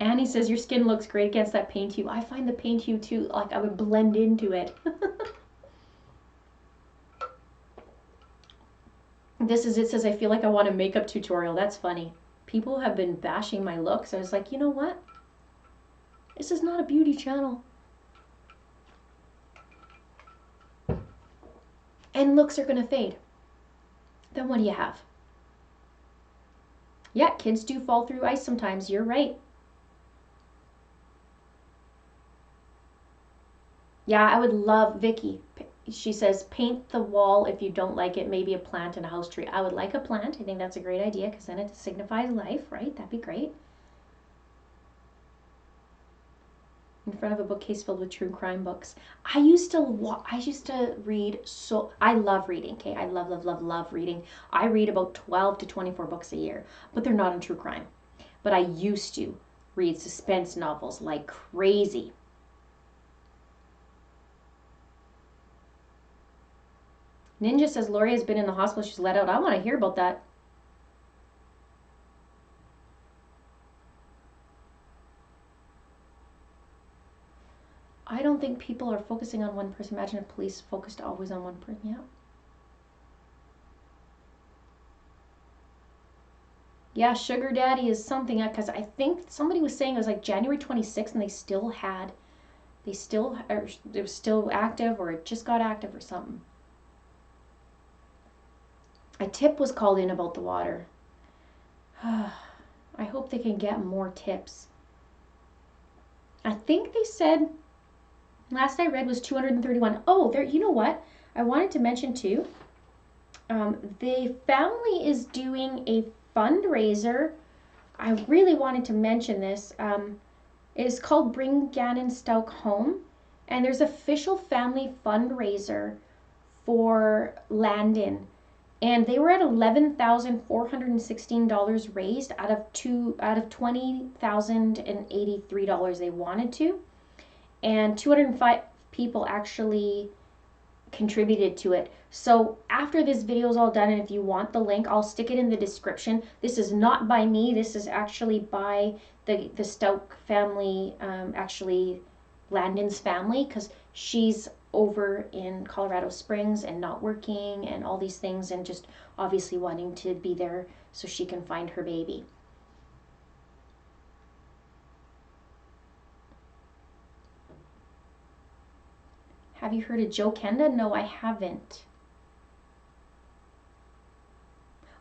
Annie says, your skin looks great against that paint hue. I find the paint hue too, like I would blend into it. It says, I feel like I want a makeup tutorial. That's funny. People have been bashing my looks. I was like, you know what? This is not a beauty channel. And looks are going to fade. Then what do you have? Yeah, kids do fall through ice sometimes. You're right. Yeah, I would love Vicky. she says, paint the wall if you don't like it, maybe a plant and a house tree. I would like a plant. I think that's a great idea because then it signifies life, right? That'd be great. In front of a bookcase filled with true crime books. I used to read, so I love reading, okay? I love reading. I read about 12 to 24 books a year, but they're not in true crime. But I used to read suspense novels like crazy. Ninja says Lori has been in the hospital. She's let out. I want to hear about that. I don't think people are focusing on one person. Imagine if police focused always on one person. Yeah. Yeah, sugar daddy is something, because I think somebody was saying it was like January 26th and it was still active, or it just got active or something. A tip was called in about the water. I hope they can get more tips. I think they said, last I read was 231. Oh, there, you know what? I wanted to mention too. The family is doing a fundraiser. I really wanted to mention this. It is called Bring Gannon Stauch Home, and there's official family fundraiser for Landon, and they were at $11,416 raised out of $20,083 they wanted to, and 205 people actually contributed to it. So after this video is all done, and if you want the link, I'll stick it in the description. This is not by me. This is actually by the Stauch family, actually Landon's family, because she's over in Colorado Springs and not working and all these things, and just obviously wanting to be there so she can find her baby. Have you heard of Joe Kenda? No, I haven't.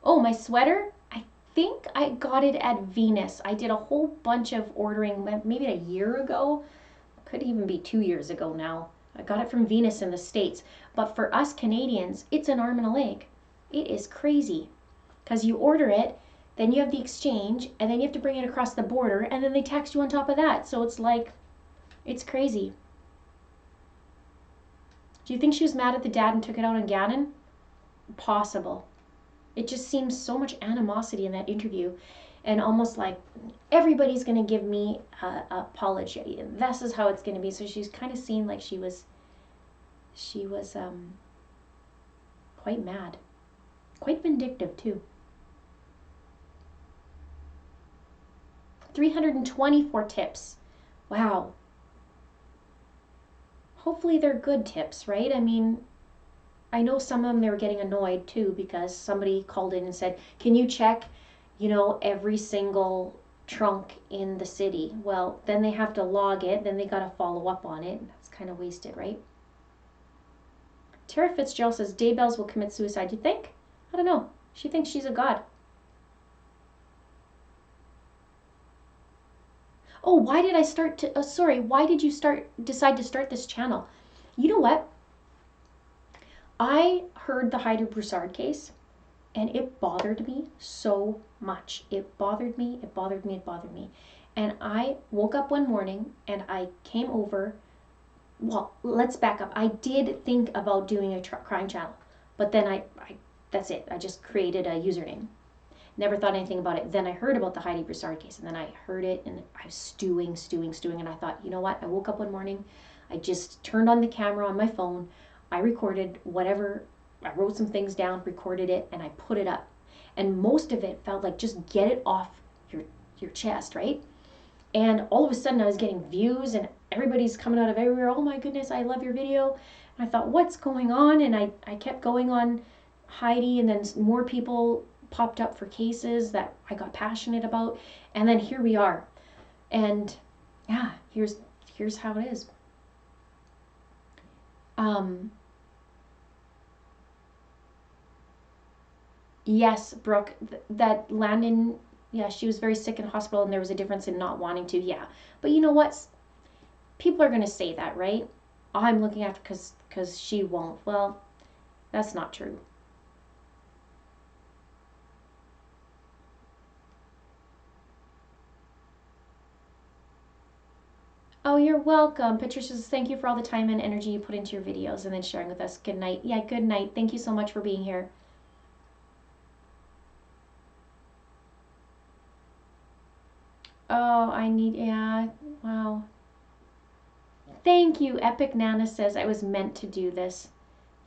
Oh, my sweater? I think I got it at Venus. I did a whole bunch of ordering maybe a year ago. Could even be 2 years ago now. I got it from Venus in the States. But for us Canadians, it's an arm and a leg. It is crazy. Because you order it, then you have the exchange, and then you have to bring it across the border, and then they tax you on top of that. So it's like, it's crazy. Do you think she was mad at the dad and took it out on Gannon? Possible. It just seems so much animosity in that interview, and almost like everybody's going to give me an apology. This is how it's going to be. So she's kind of seemed like she was quite mad, quite vindictive too. 324 tips. Wow. Hopefully they're good tips, right? I mean, I know some of them they were getting annoyed too, because somebody called in and said, can you check, every single trunk in the city? Well, then they have to log it, then they got to follow up on it. That's kind of wasted, right? Tara Fitzgerald says, Daybells will commit suicide. You think? I don't know. She thinks she's a god. Oh, why did I start to, why did you decide to start this channel? You know what? I heard the Heidi Broussard case, and it bothered me so much. It bothered me. And I woke up one morning and I came over. Well, let's back up. I did think about doing a crime channel, but then that's it. I just created a username. Never thought anything about it. Then I heard about the Heidi Broussard case, and then I heard it, and I was stewing, and I thought, you know what? I woke up one morning, I just turned on the camera on my phone, I recorded whatever, I wrote some things down, recorded it, and I put it up. And most of it felt like just get it off your chest, right? And all of a sudden I was getting views, and everybody's coming out of everywhere. Oh my goodness, I love your video. And I thought, what's going on? And I kept going on Heidi, and then more people popped up for cases that I got passionate about, and then here we are. And yeah, here's how it is. Yes, Brooke, that Landon, yeah, she was very sick in hospital, and there was a difference in not wanting to. Yeah, but you know what? People are going to say that, right? I'm looking after because she won't. Well, that's not true. Oh, you're welcome. Patricia says, thank you for all the time and energy you put into your videos and then sharing with us. Good night. Yeah, good night. Thank you so much for being here. Oh, yeah, wow. Thank you. Epic Nana says, I was meant to do this.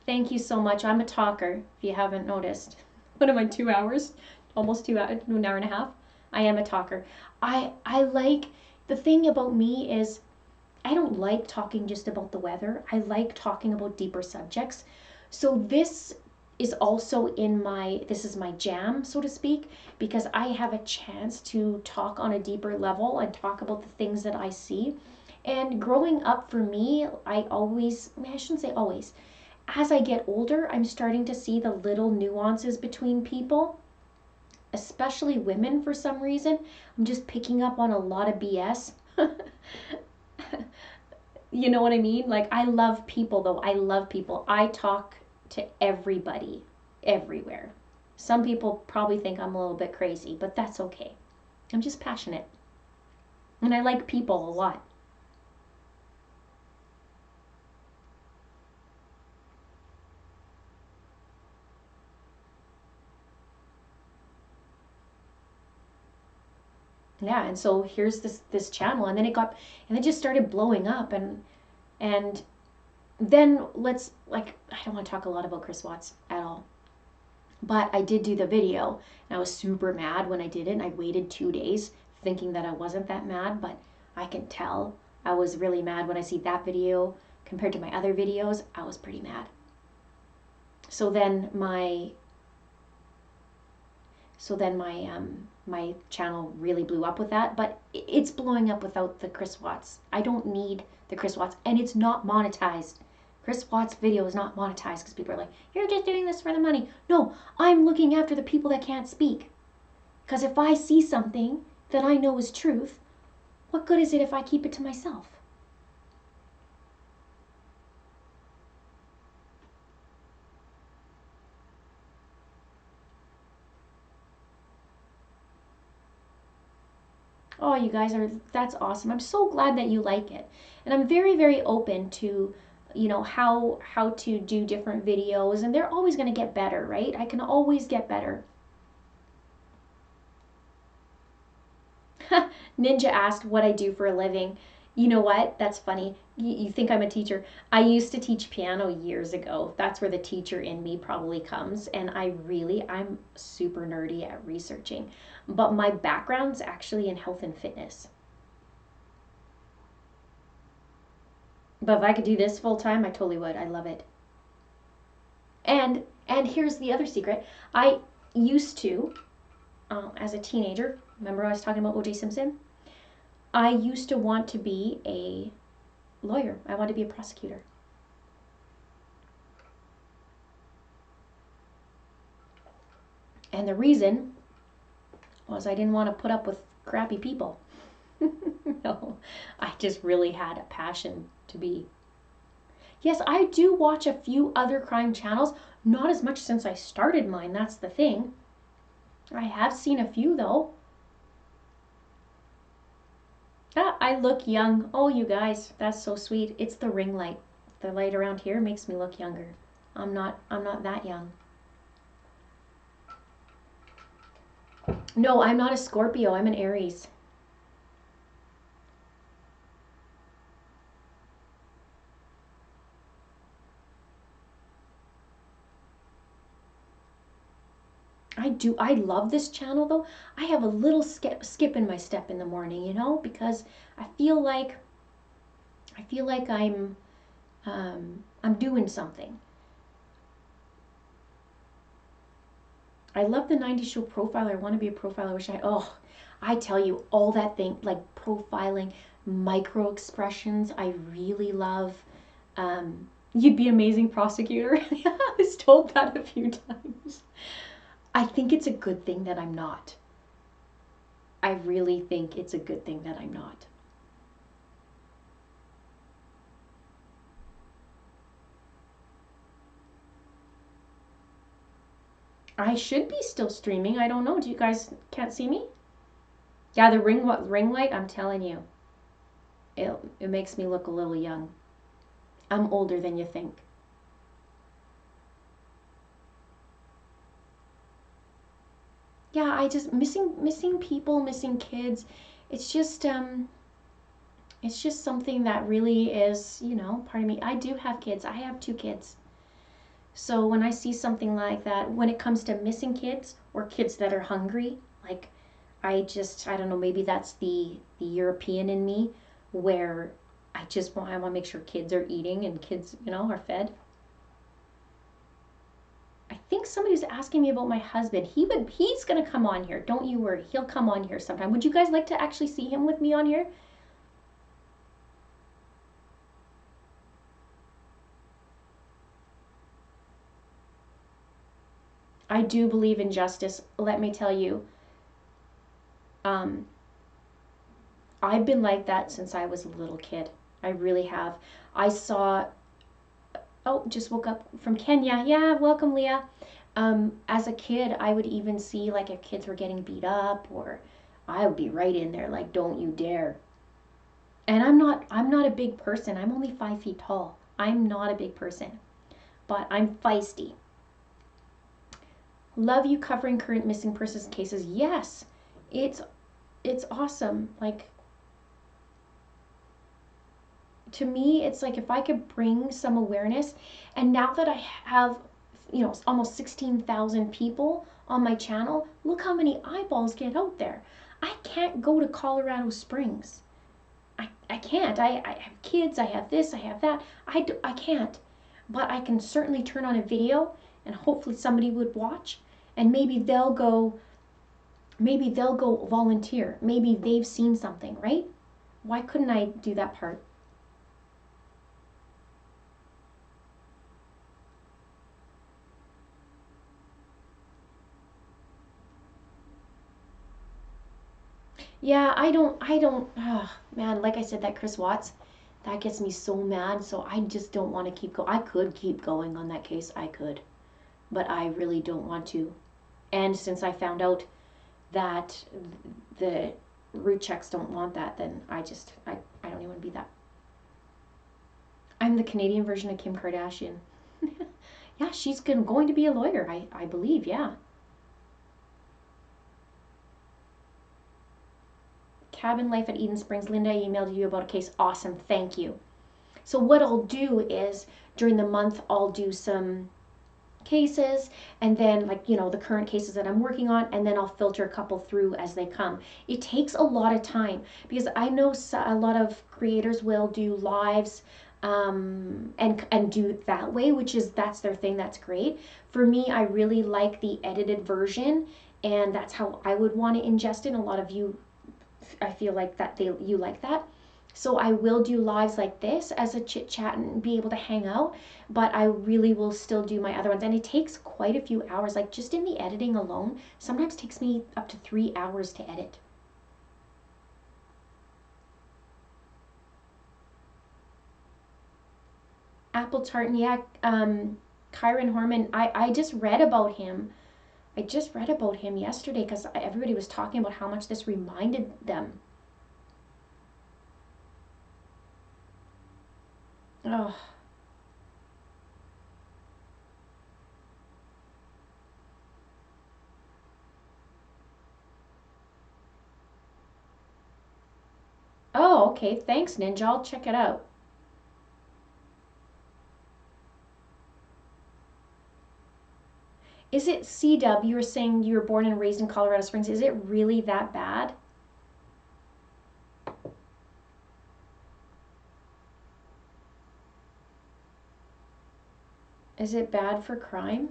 Thank you so much. I'm a talker, if you haven't noticed. What am I, 2 hours? Almost 2 hours, an hour and a half? I am a talker. I like, the thing about me is, I don't like talking just about the weather. I like talking about deeper subjects. So this is also this is my jam, so to speak, because I have a chance to talk on a deeper level and talk about the things that I see. And growing up for me, I shouldn't say always, as I get older, I'm starting to see the little nuances between people, especially women for some reason. I'm just picking up on a lot of BS. You know what I mean? Like, I love people, though. I love people. I talk to everybody, everywhere. Some people probably think I'm a little bit crazy, but that's okay. I'm just passionate. And I like people a lot. Yeah, and so here's this channel, and then it just started blowing up, and then I don't want to talk a lot about Chris Watts at all, but I did do the video, and I was super mad when I did it, and I waited 2 days thinking that I wasn't that mad, but I can tell I was really mad when I see that video compared to my other videos. I was pretty mad. So then my channel really blew up with that, but it's blowing up without the Chris Watts. I don't need the Chris Watts, and it's not monetized. Chris Watts' video is not monetized because people are like, you're just doing this for the money. No, I'm looking after the people that can't speak. Because if I see something that I know is truth, what good is it if I keep it to myself? Oh, you guys that's awesome. I'm so glad that you like it. And I'm very, very open to, how to do different videos, and they're always going to get better, right? I can always get better. Ninja asked what I do for a living. You know what? That's funny. You think I'm a teacher. I used to teach piano years ago. That's where the teacher in me probably comes. And I'm super nerdy at researching. But my background's actually in health and fitness. But if I could do this full time, I totally would. I love it. And here's the other secret. I used to, as a teenager, remember I was talking about O.J. Simpson? I used to want to be a lawyer. I wanted to be a prosecutor. And the reason was I didn't want to put up with crappy people. No, I just really had a passion to be. Yes, I do watch a few other crime channels, not as much since I started mine, that's the thing. I have seen a few though. Ah, I look young. Oh, you guys, that's so sweet. It's the ring light. The light around here makes me look younger. I'm not that young. No, I'm not a Scorpio. I'm an Aries. I love this channel though. I have a little skip in my step in the morning, because I feel like I'm doing something. I love the 90s show Profiler. I want to be a profiler. I tell you, all that thing, like profiling, micro expressions, I really love. You'd be an amazing prosecutor. I was told that a few times. I think it's a good thing that I'm not. I really think it's a good thing that I'm not. I should be still streaming. I don't know. Do you guys can't see me? Yeah, the ring light, I'm telling you. It makes me look a little young. I'm older than you think. Yeah, I just missing people, missing kids. It's just something that really is, part of me. I do have kids. I have 2 kids. So when I see something like that, when it comes to missing kids or kids that are hungry, like I don't know, maybe that's the European in me where I want to make sure kids are eating and kids, are fed. I think somebody's asking me about my husband. He's going to come on here. Don't you worry. He'll come on here sometime. Would you guys like to actually see him with me on here? I do believe in justice. Let me tell you. Um, I've been like that since I was a little kid. I really have. I saw, oh, just woke up from Kenya. Yeah, welcome, Leah. As a kid, I would even see like if kids were getting beat up, or I would be right in there like, don't you dare. And I'm not a big person. I'm only 5 feet tall. I'm not a big person, but I'm feisty. Love you covering current missing persons cases. Yes, it's awesome. Like, to me, it's like if I could bring some awareness, and now that I have, almost 16,000 people on my channel, look how many eyeballs get out there. I can't go to Colorado Springs. I can't. I have kids, I have this, I have that. I can't. But I can certainly turn on a video and hopefully somebody would watch, and maybe they'll go volunteer. Maybe they've seen something, right? Why couldn't I do that part? Yeah, oh, man, like I said, that Chris Watts, that gets me so mad. So I just don't want to keep going. I could keep going on that case. I could, but I really don't want to. And since I found out that the root checks don't want that, then I don't even want to be that. I'm the Canadian version of Kim Kardashian. Yeah, she's going to be a lawyer, I believe, yeah. Cabin Life at Eden Springs. Linda, I emailed you about a case. Awesome, thank you. So what I'll do is during the month I'll do some cases, and then the current cases that I'm working on, and then I'll filter a couple through as they come. It takes a lot of time because I know a lot of creators will do lives and do it that way, that's their thing. That's great. For me, I really like the edited version, and that's how I would want to ingest it. A lot of you, I feel like you like that. So I will do lives like this as a chit chat and be able to hang out, but I really will still do my other ones. And it takes quite a few hours, like just in the editing alone, sometimes takes me up to 3 hours to edit. Apple Tartan, yeah, Kyron Horman, I just read about him. I just read about him yesterday because everybody was talking about how much this reminded them. Oh. Oh, okay. Thanks, Ninja. I'll check it out. Is it C-Dub? You were saying you were born and raised in Colorado Springs. Is it really that bad? Is it bad for crime?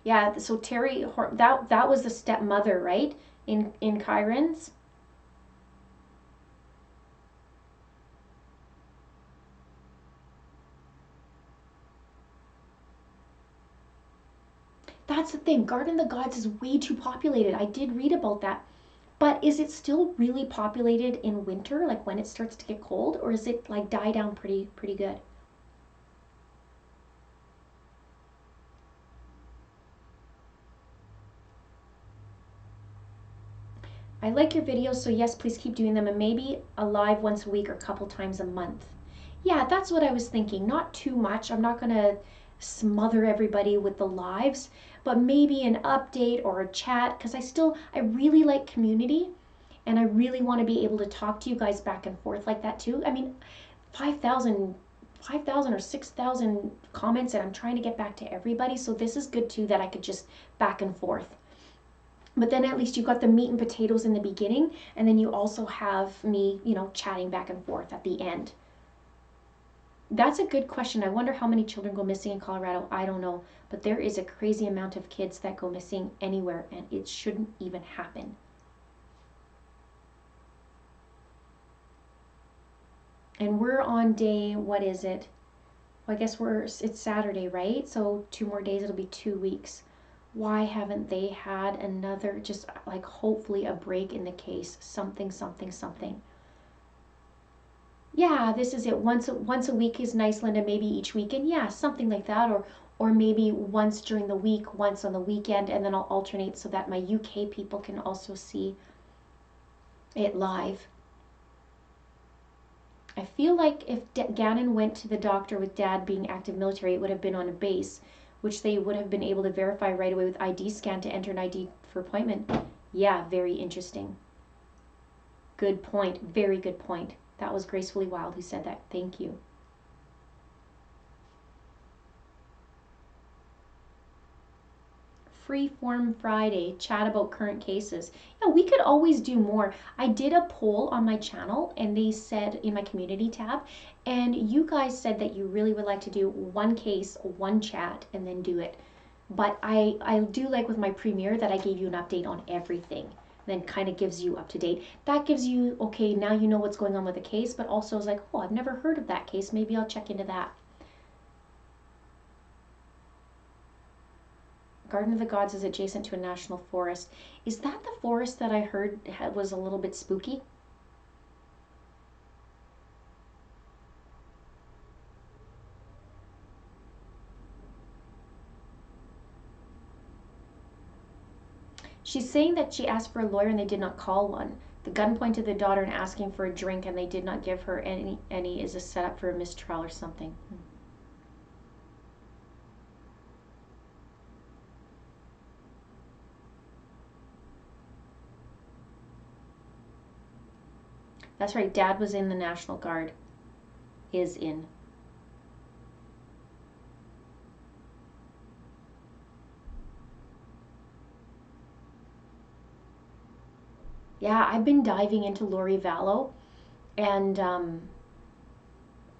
Yeah, so Terry, that was the stepmother, right? In Kyron's? That's the thing. Garden of the Gods is way too populated. I did read about that. But is it still really populated in winter, like when it starts to get cold, or is it like die down pretty good? I like your videos, so yes, please keep doing them, and maybe a live once a week or a couple times a month. Yeah, that's what I was thinking. Not too much. I'm not gonna smother everybody with the lives, but maybe an update or a chat, because I really like community, and I really want to be able to talk to you guys back and forth like that too. I mean, 5,000 or 6,000 comments, and I'm trying to get back to everybody, so this is good too that I could just back and forth. But then at least you got the meat and potatoes in the beginning, and then you also have me, chatting back and forth at the end. That's a good question. I wonder how many children go missing in Colorado. I don't know, but there is a crazy amount of kids that go missing anywhere, and it shouldn't even happen. And we're on day, what is it? Well, I guess it's Saturday, right? So 2 more days, it'll be 2 weeks. Why haven't they had another, just like hopefully a break in the case? Something, something, something. Yeah, this is it. Once a week is nice, Linda. Maybe each weekend. Yeah, something like that. Or maybe once during the week, once on the weekend, and then I'll alternate so that my UK people can also see it live. I feel like if Gannon went to the doctor with Dad being active military, it would have been on a base, which they would have been able to verify right away with ID scan to enter an ID for appointment. Yeah, very interesting. Good point. Very good point. That was Gracefully Wild who said that. Thank you. Freeform Friday, chat about current cases. Yeah, we could always do more. I did a poll on my channel, and they said in my community tab, and you guys said that you really would like to do one case, one chat, and then do it. But I do like with my premiere that I gave you an update on everything. Then kind of gives you up to date. That gives you, okay, now you know what's going on with the case, but also is like, oh, I've never heard of that case. Maybe I'll check into that. Garden of the Gods is adjacent to a national forest. Is that the forest that I heard was a little bit spooky? She's saying that she asked for a lawyer and they did not call one. The gun pointed to the daughter and asking for a drink, and they did not give her any is a setup for a mistrial or something. That's right, Dad was in the National Guard. Is in. Yeah, I've been diving into Lori Vallow, and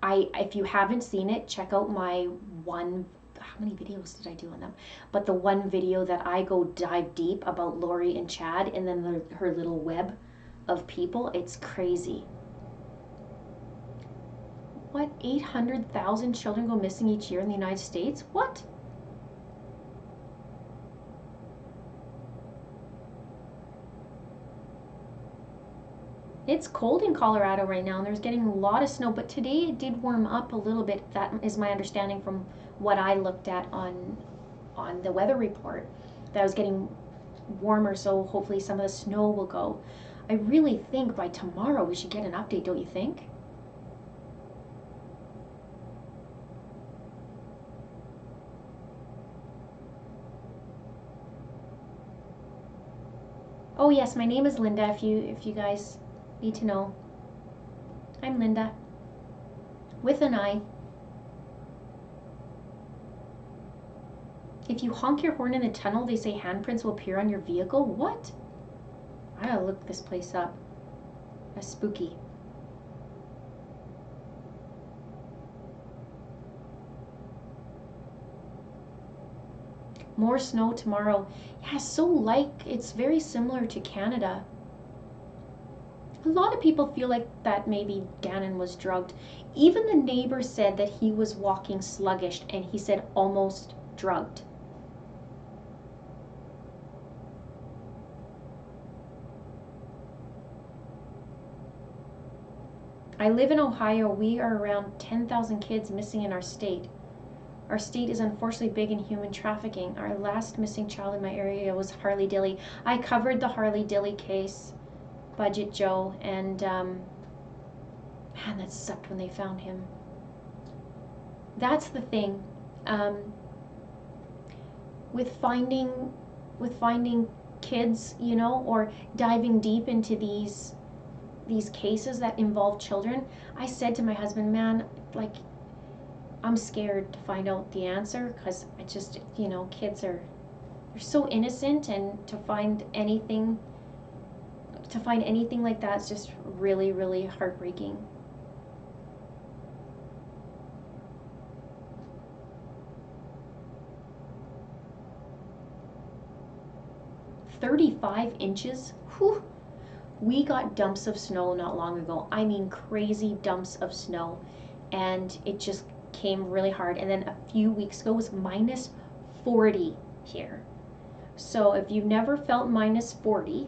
if you haven't seen it, check out my one. How many videos did I do on them? But the one video that I go dive deep about Lori and Chad, and then her little web of people, it's crazy. What, 800,000 children go missing each year in the United States? What? It's cold in Colorado right now, and there's getting a lot of snow, but today it did warm up a little bit. That is my understanding from what I looked at on the weather report, that I was getting warmer, so hopefully some of the snow will go. I really think by tomorrow we should get an update, don't you think? Oh yes, my name is Linda, if you guys need to know. I'm Linda. With an I. If you honk your horn in the tunnel, they say handprints will appear on your vehicle. What? I gotta look this place up. That's spooky. More snow tomorrow. Yeah, so it's very similar to Canada. A lot of people feel like that maybe Gannon was drugged. Even the neighbor said that he was walking sluggish, and he said almost drugged. I live in Ohio. We are around 10,000 kids missing in our state. Our state is unfortunately big in human trafficking. Our last missing child in my area was Harley Dilly. I covered the Harley Dilly case. Budget Joe, and man, that sucked when they found him. That's the thing. With finding kids, you know, or diving deep into these cases that involve children, I said to my husband, man, like, I'm scared to find out the answer, because I just, you know, kids they're so innocent, and to find anything like that is just really, really heartbreaking. $35 inches. Whew. We got dumps of snow not long ago. I mean, crazy dumps of snow, and it just came really hard. And then a few weeks ago was minus 40 here. So if you've never felt minus 40,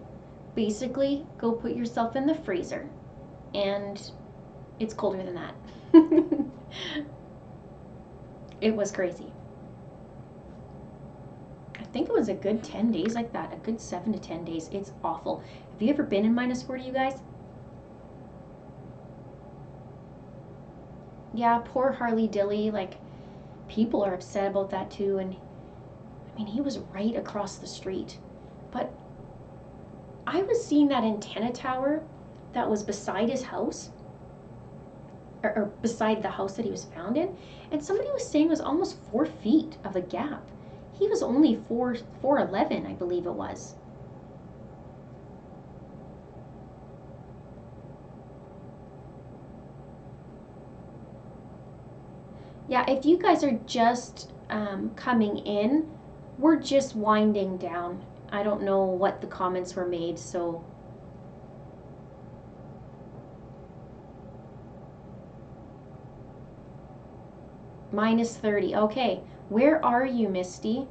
basically go put yourself in the freezer, and it's colder than that. It was crazy. I think it was a good 10 days like that, a good 7 to 10 days. It's awful. Have you ever been in minus 40, you guys? Yeah, poor Harley Dilly. Like, people are upset about that too. And I mean, he was right across the street. But I was seeing that antenna tower that was beside his house, or beside the house that he was found in, and somebody was saying it was almost 4 feet of a gap. He was only 4'11", I believe it was. Yeah, if you guys are just coming in, we're just winding down. I don't know what the comments were made, so minus 30. Okay, where are you, Misty?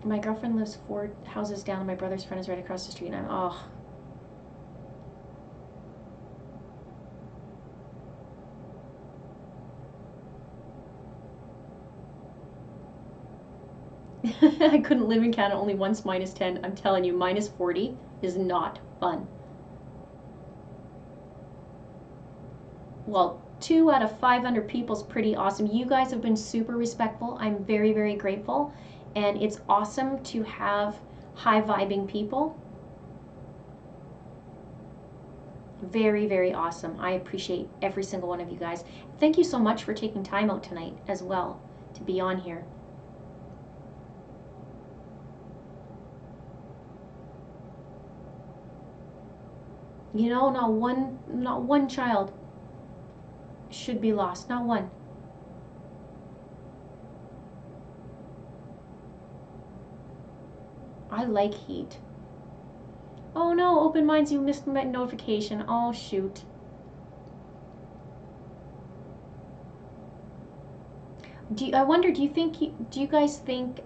My girlfriend lives 4 houses down, and my brother's friend is right across the street, and oh. I couldn't live in Canada only once minus 10. I'm telling you, minus 40 is not fun. Well, 2 out of 500 people is pretty awesome. You guys have been super respectful. I'm very, very grateful. And it's awesome to have high vibing people. Very, very awesome. I appreciate every single one of you guys. Thank you so much for taking time out tonight as well to be on here. You know, not one child should be lost. Not one. I like heat. Oh no, Open Minds, you missed my notification. Oh shoot. I wonder, do you guys think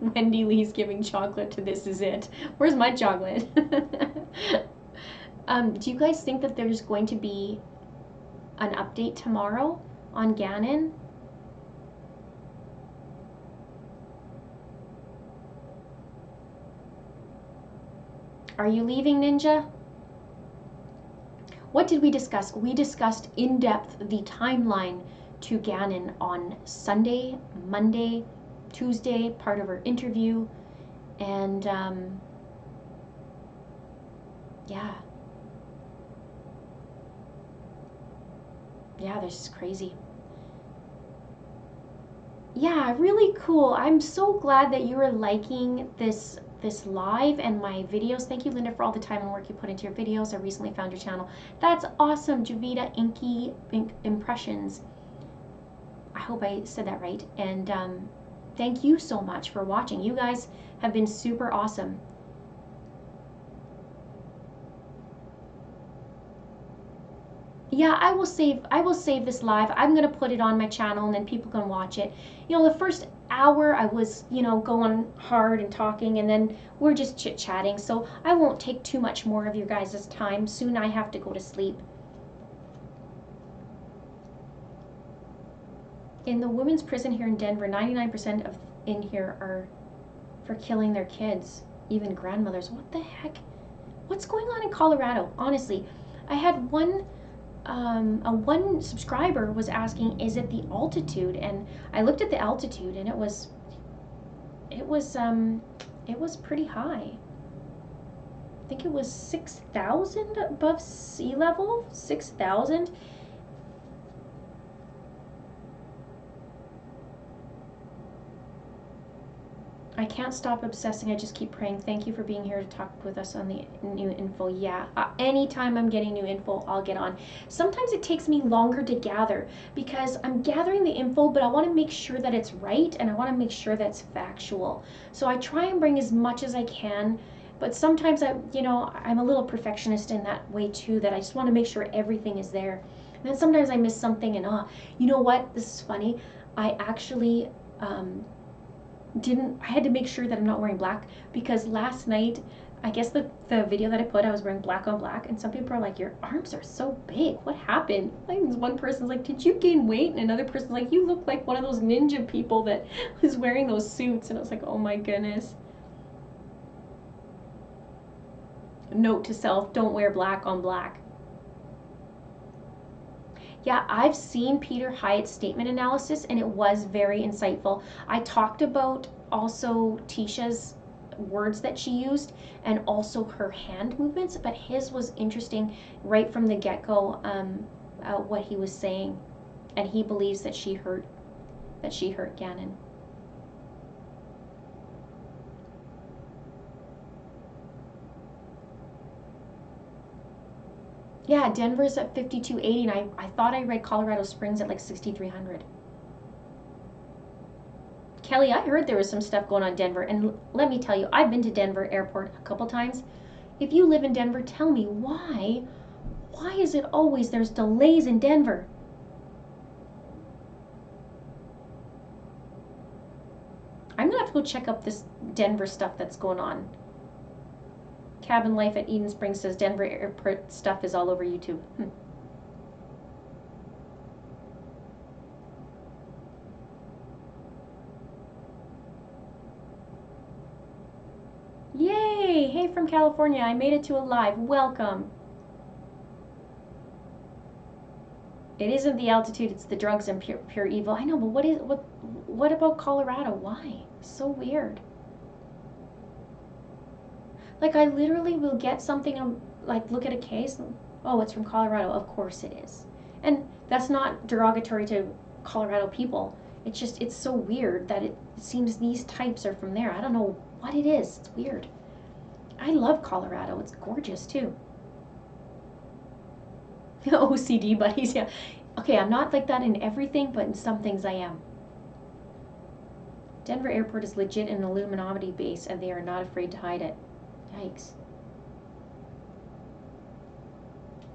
Wendy Lee's giving chocolate to This Is It? Where's my chocolate? Do you guys think that there's going to be an update tomorrow on Gannon? Are you leaving, Ninja? What did we discuss? We discussed in depth the timeline to Gannon on Sunday, Monday, Tuesday, part of her interview, and yeah, this is crazy. Yeah, really cool. I'm so glad that you are liking this live and my videos. Thank you, Linda, for all the time and work you put into your videos. I recently found your channel. That's awesome, Javita Inky Impressions. I hope I said that right. And thank you so much for watching. You guys have been super awesome. Yeah, I will save this live. I'm gonna put it on my channel, and then people can watch it. You know, the first hour I was, you know, going hard and talking, and then we're just chit-chatting, so I won't take too much more of your guys' time. Soon I have to go to sleep. In the women's prison here in Denver, 99% of in here are for killing their kids, even grandmothers. What the heck? What's going on in Colorado? Honestly, I had one subscriber was asking, is it the altitude? And I looked at the altitude, and it was pretty high. I think it was 6,000 above sea level, 6,000. I can't stop obsessing. I just keep praying. Thank you for being here to talk with us on the new info. Yeah, anytime I'm getting new info, I'll get on. Sometimes it takes me longer to gather because I'm gathering the info, but I want to make sure that it's right and I want to make sure that's factual. So I try and bring as much as I can, but sometimes I'm a little perfectionist in that way too, that I just want to make sure everything is there. And then sometimes I miss something and you know what? This is funny. I actually I had to make sure that I'm not wearing black because last night, I guess the video that I put, I was wearing black on black, and some people are like, your arms are so big, what happened? Like, one person's like, did you gain weight? And another person's like, you look like one of those ninja people that was wearing those suits. And I was like, oh my goodness. Note to self, don't wear black on black. Yeah, I've seen Peter Hyatt's statement analysis, and it was very insightful. I talked about also Tisha's words that she used and also her hand movements, but his was interesting right from the get-go, what he was saying, and he believes that she hurt Gannon. Yeah, Denver's at 5280, and I thought I read Colorado Springs at like 6,300. Kelly, I heard there was some stuff going on in Denver, and let me tell you, I've been to Denver airport a couple times. If you live in Denver, tell me why is it always there's delays in Denver? I'm gonna have to go check up this Denver stuff that's going on. Cabin Life at Eden Springs says Denver airport stuff is all over YouTube. Yay! Hey, from California, I made it to a live. Welcome. It isn't the altitude, it's the drugs and pure evil. I know, but what about Colorado? Why? So weird. Like, I literally will get something and like look at a case and, oh, it's from Colorado. Of course it is. And that's not derogatory to Colorado people. It's just, it's so weird that it seems these types are from there. I don't know what it is. It's weird. I love Colorado. It's gorgeous too. OCD buddies, yeah. Okay, I'm not like that in everything, but in some things I am. Denver Airport is legit an Illuminati base, and they are not afraid to hide it. Yikes.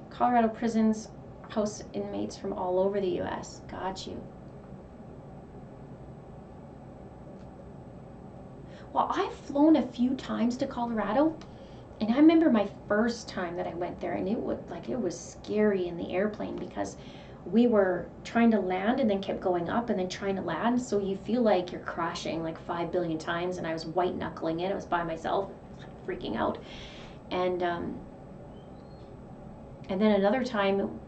Colorado prisons house inmates from all over the U.S. Got you. Well, I've flown a few times to Colorado, and I remember my first time that I went there, and it was scary in the airplane because we were trying to land and then kept going up and then trying to land, so you feel like you're crashing like 5 billion times, and I was white knuckling it. I was by myself, freaking out, and then another time,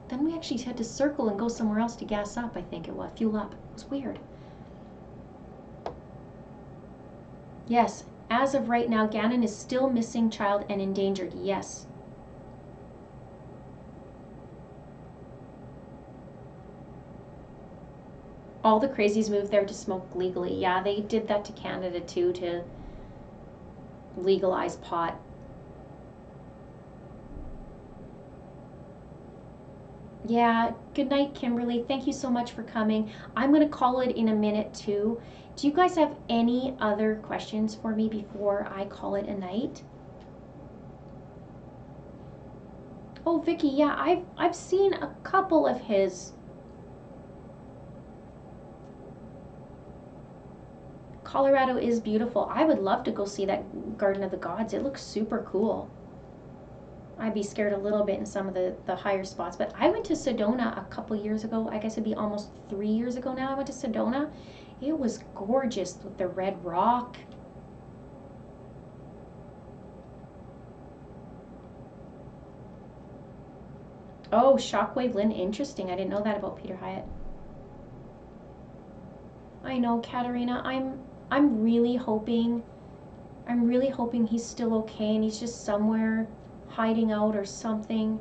then we actually had to circle and go somewhere else to gas up. I think it was fuel up. It was weird. Yes, as of right now, Gannon is still missing child and endangered. Yes. All the crazies moved there to smoke legally. Yeah, they did that to Canada too, to legalize pot. Yeah, good night, Kimberly. Thank you so much for coming. I'm going to call it in a minute too. Do you guys have any other questions for me before I call it a night? Oh, Vicky, yeah, I've seen a couple of his. Colorado is beautiful. I would love to go see that Garden of the Gods. It looks super cool. I'd be scared a little bit in some of the higher spots. But I went to Sedona a couple years ago. I guess it'd be almost 3 years ago now I went to Sedona. It was gorgeous with the red rock. Oh, Shockwave Lynn, interesting. I didn't know that about Peter Hyatt. I know, Katarina. I'm really hoping he's still okay and he's just somewhere hiding out or something.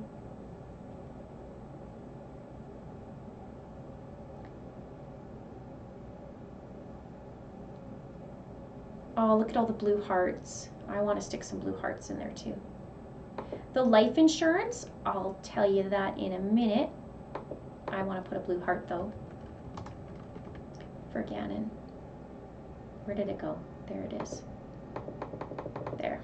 Oh, look at all the blue hearts. I want to stick some blue hearts in there too. The life insurance, I'll tell you that in a minute. I want to put a blue heart though for Gannon. Where did it go? There it is. There.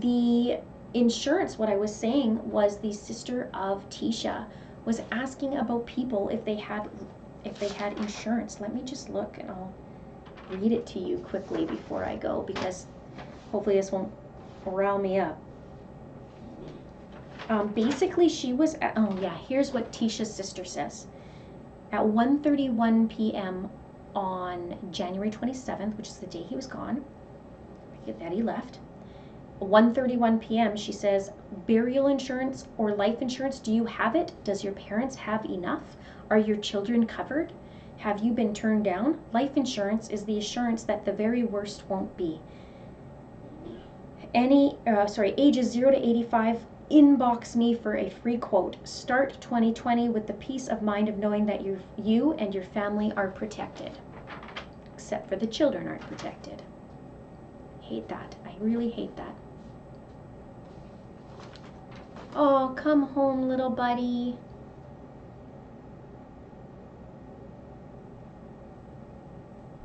The insurance, what I was saying was the sister of Tisha was asking about people if they had insurance. Let me just look and I'll read it to you quickly before I go, because hopefully this won't rile me up. Basically she was at, oh yeah, here's what Tisha's sister says. At 1:31 p.m. on January 27th, which is the day he was gone, that he left, 1:31 p.m. she says, burial insurance or life insurance, do you have it? Does your parents have enough? Are your children covered? Have you been turned down? Life insurance is the assurance that the very worst won't be. Ages 0 to 85, inbox me for a free quote. Start 2020 with the peace of mind of knowing that you and your family are protected. Except for the children aren't protected. Hate that. I really hate that. Oh, come home, little buddy.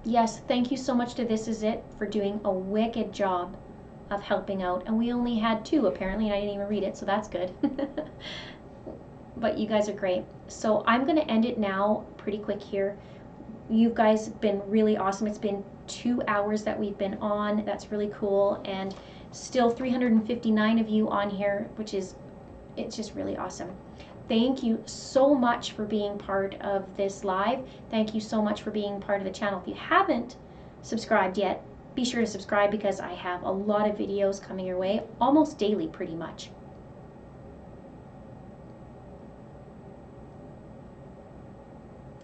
Yes, thank you so much to This Is It for doing a wicked job of helping out. And we only had 2 apparently, and I didn't even read it, so that's good. But you guys are great. So I'm going to end it now pretty quick here. You guys have been really awesome. It's been 2 hours that we've been on. That's really cool. And still 359 of you on here, which is, it's just really awesome. Thank you so much for being part of this live. Thank you so much for being part of the channel. If you haven't subscribed yet, be sure to subscribe because I have a lot of videos coming your way, almost daily pretty much.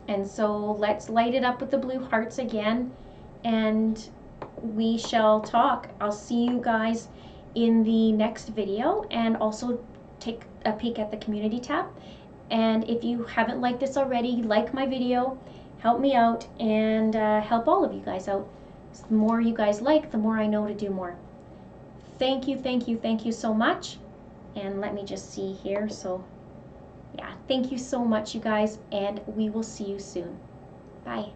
And so let's light it up with the blue hearts again, and we shall talk. I'll see you guys in the next video, and also take a peek at the community tab. And if you haven't liked this already, like my video, help me out, and help all of you guys out. The more you guys like, the more I know to do more. Thank you so much. And let me just see here. So yeah, thank you so much, you guys, and we will see you soon. Bye.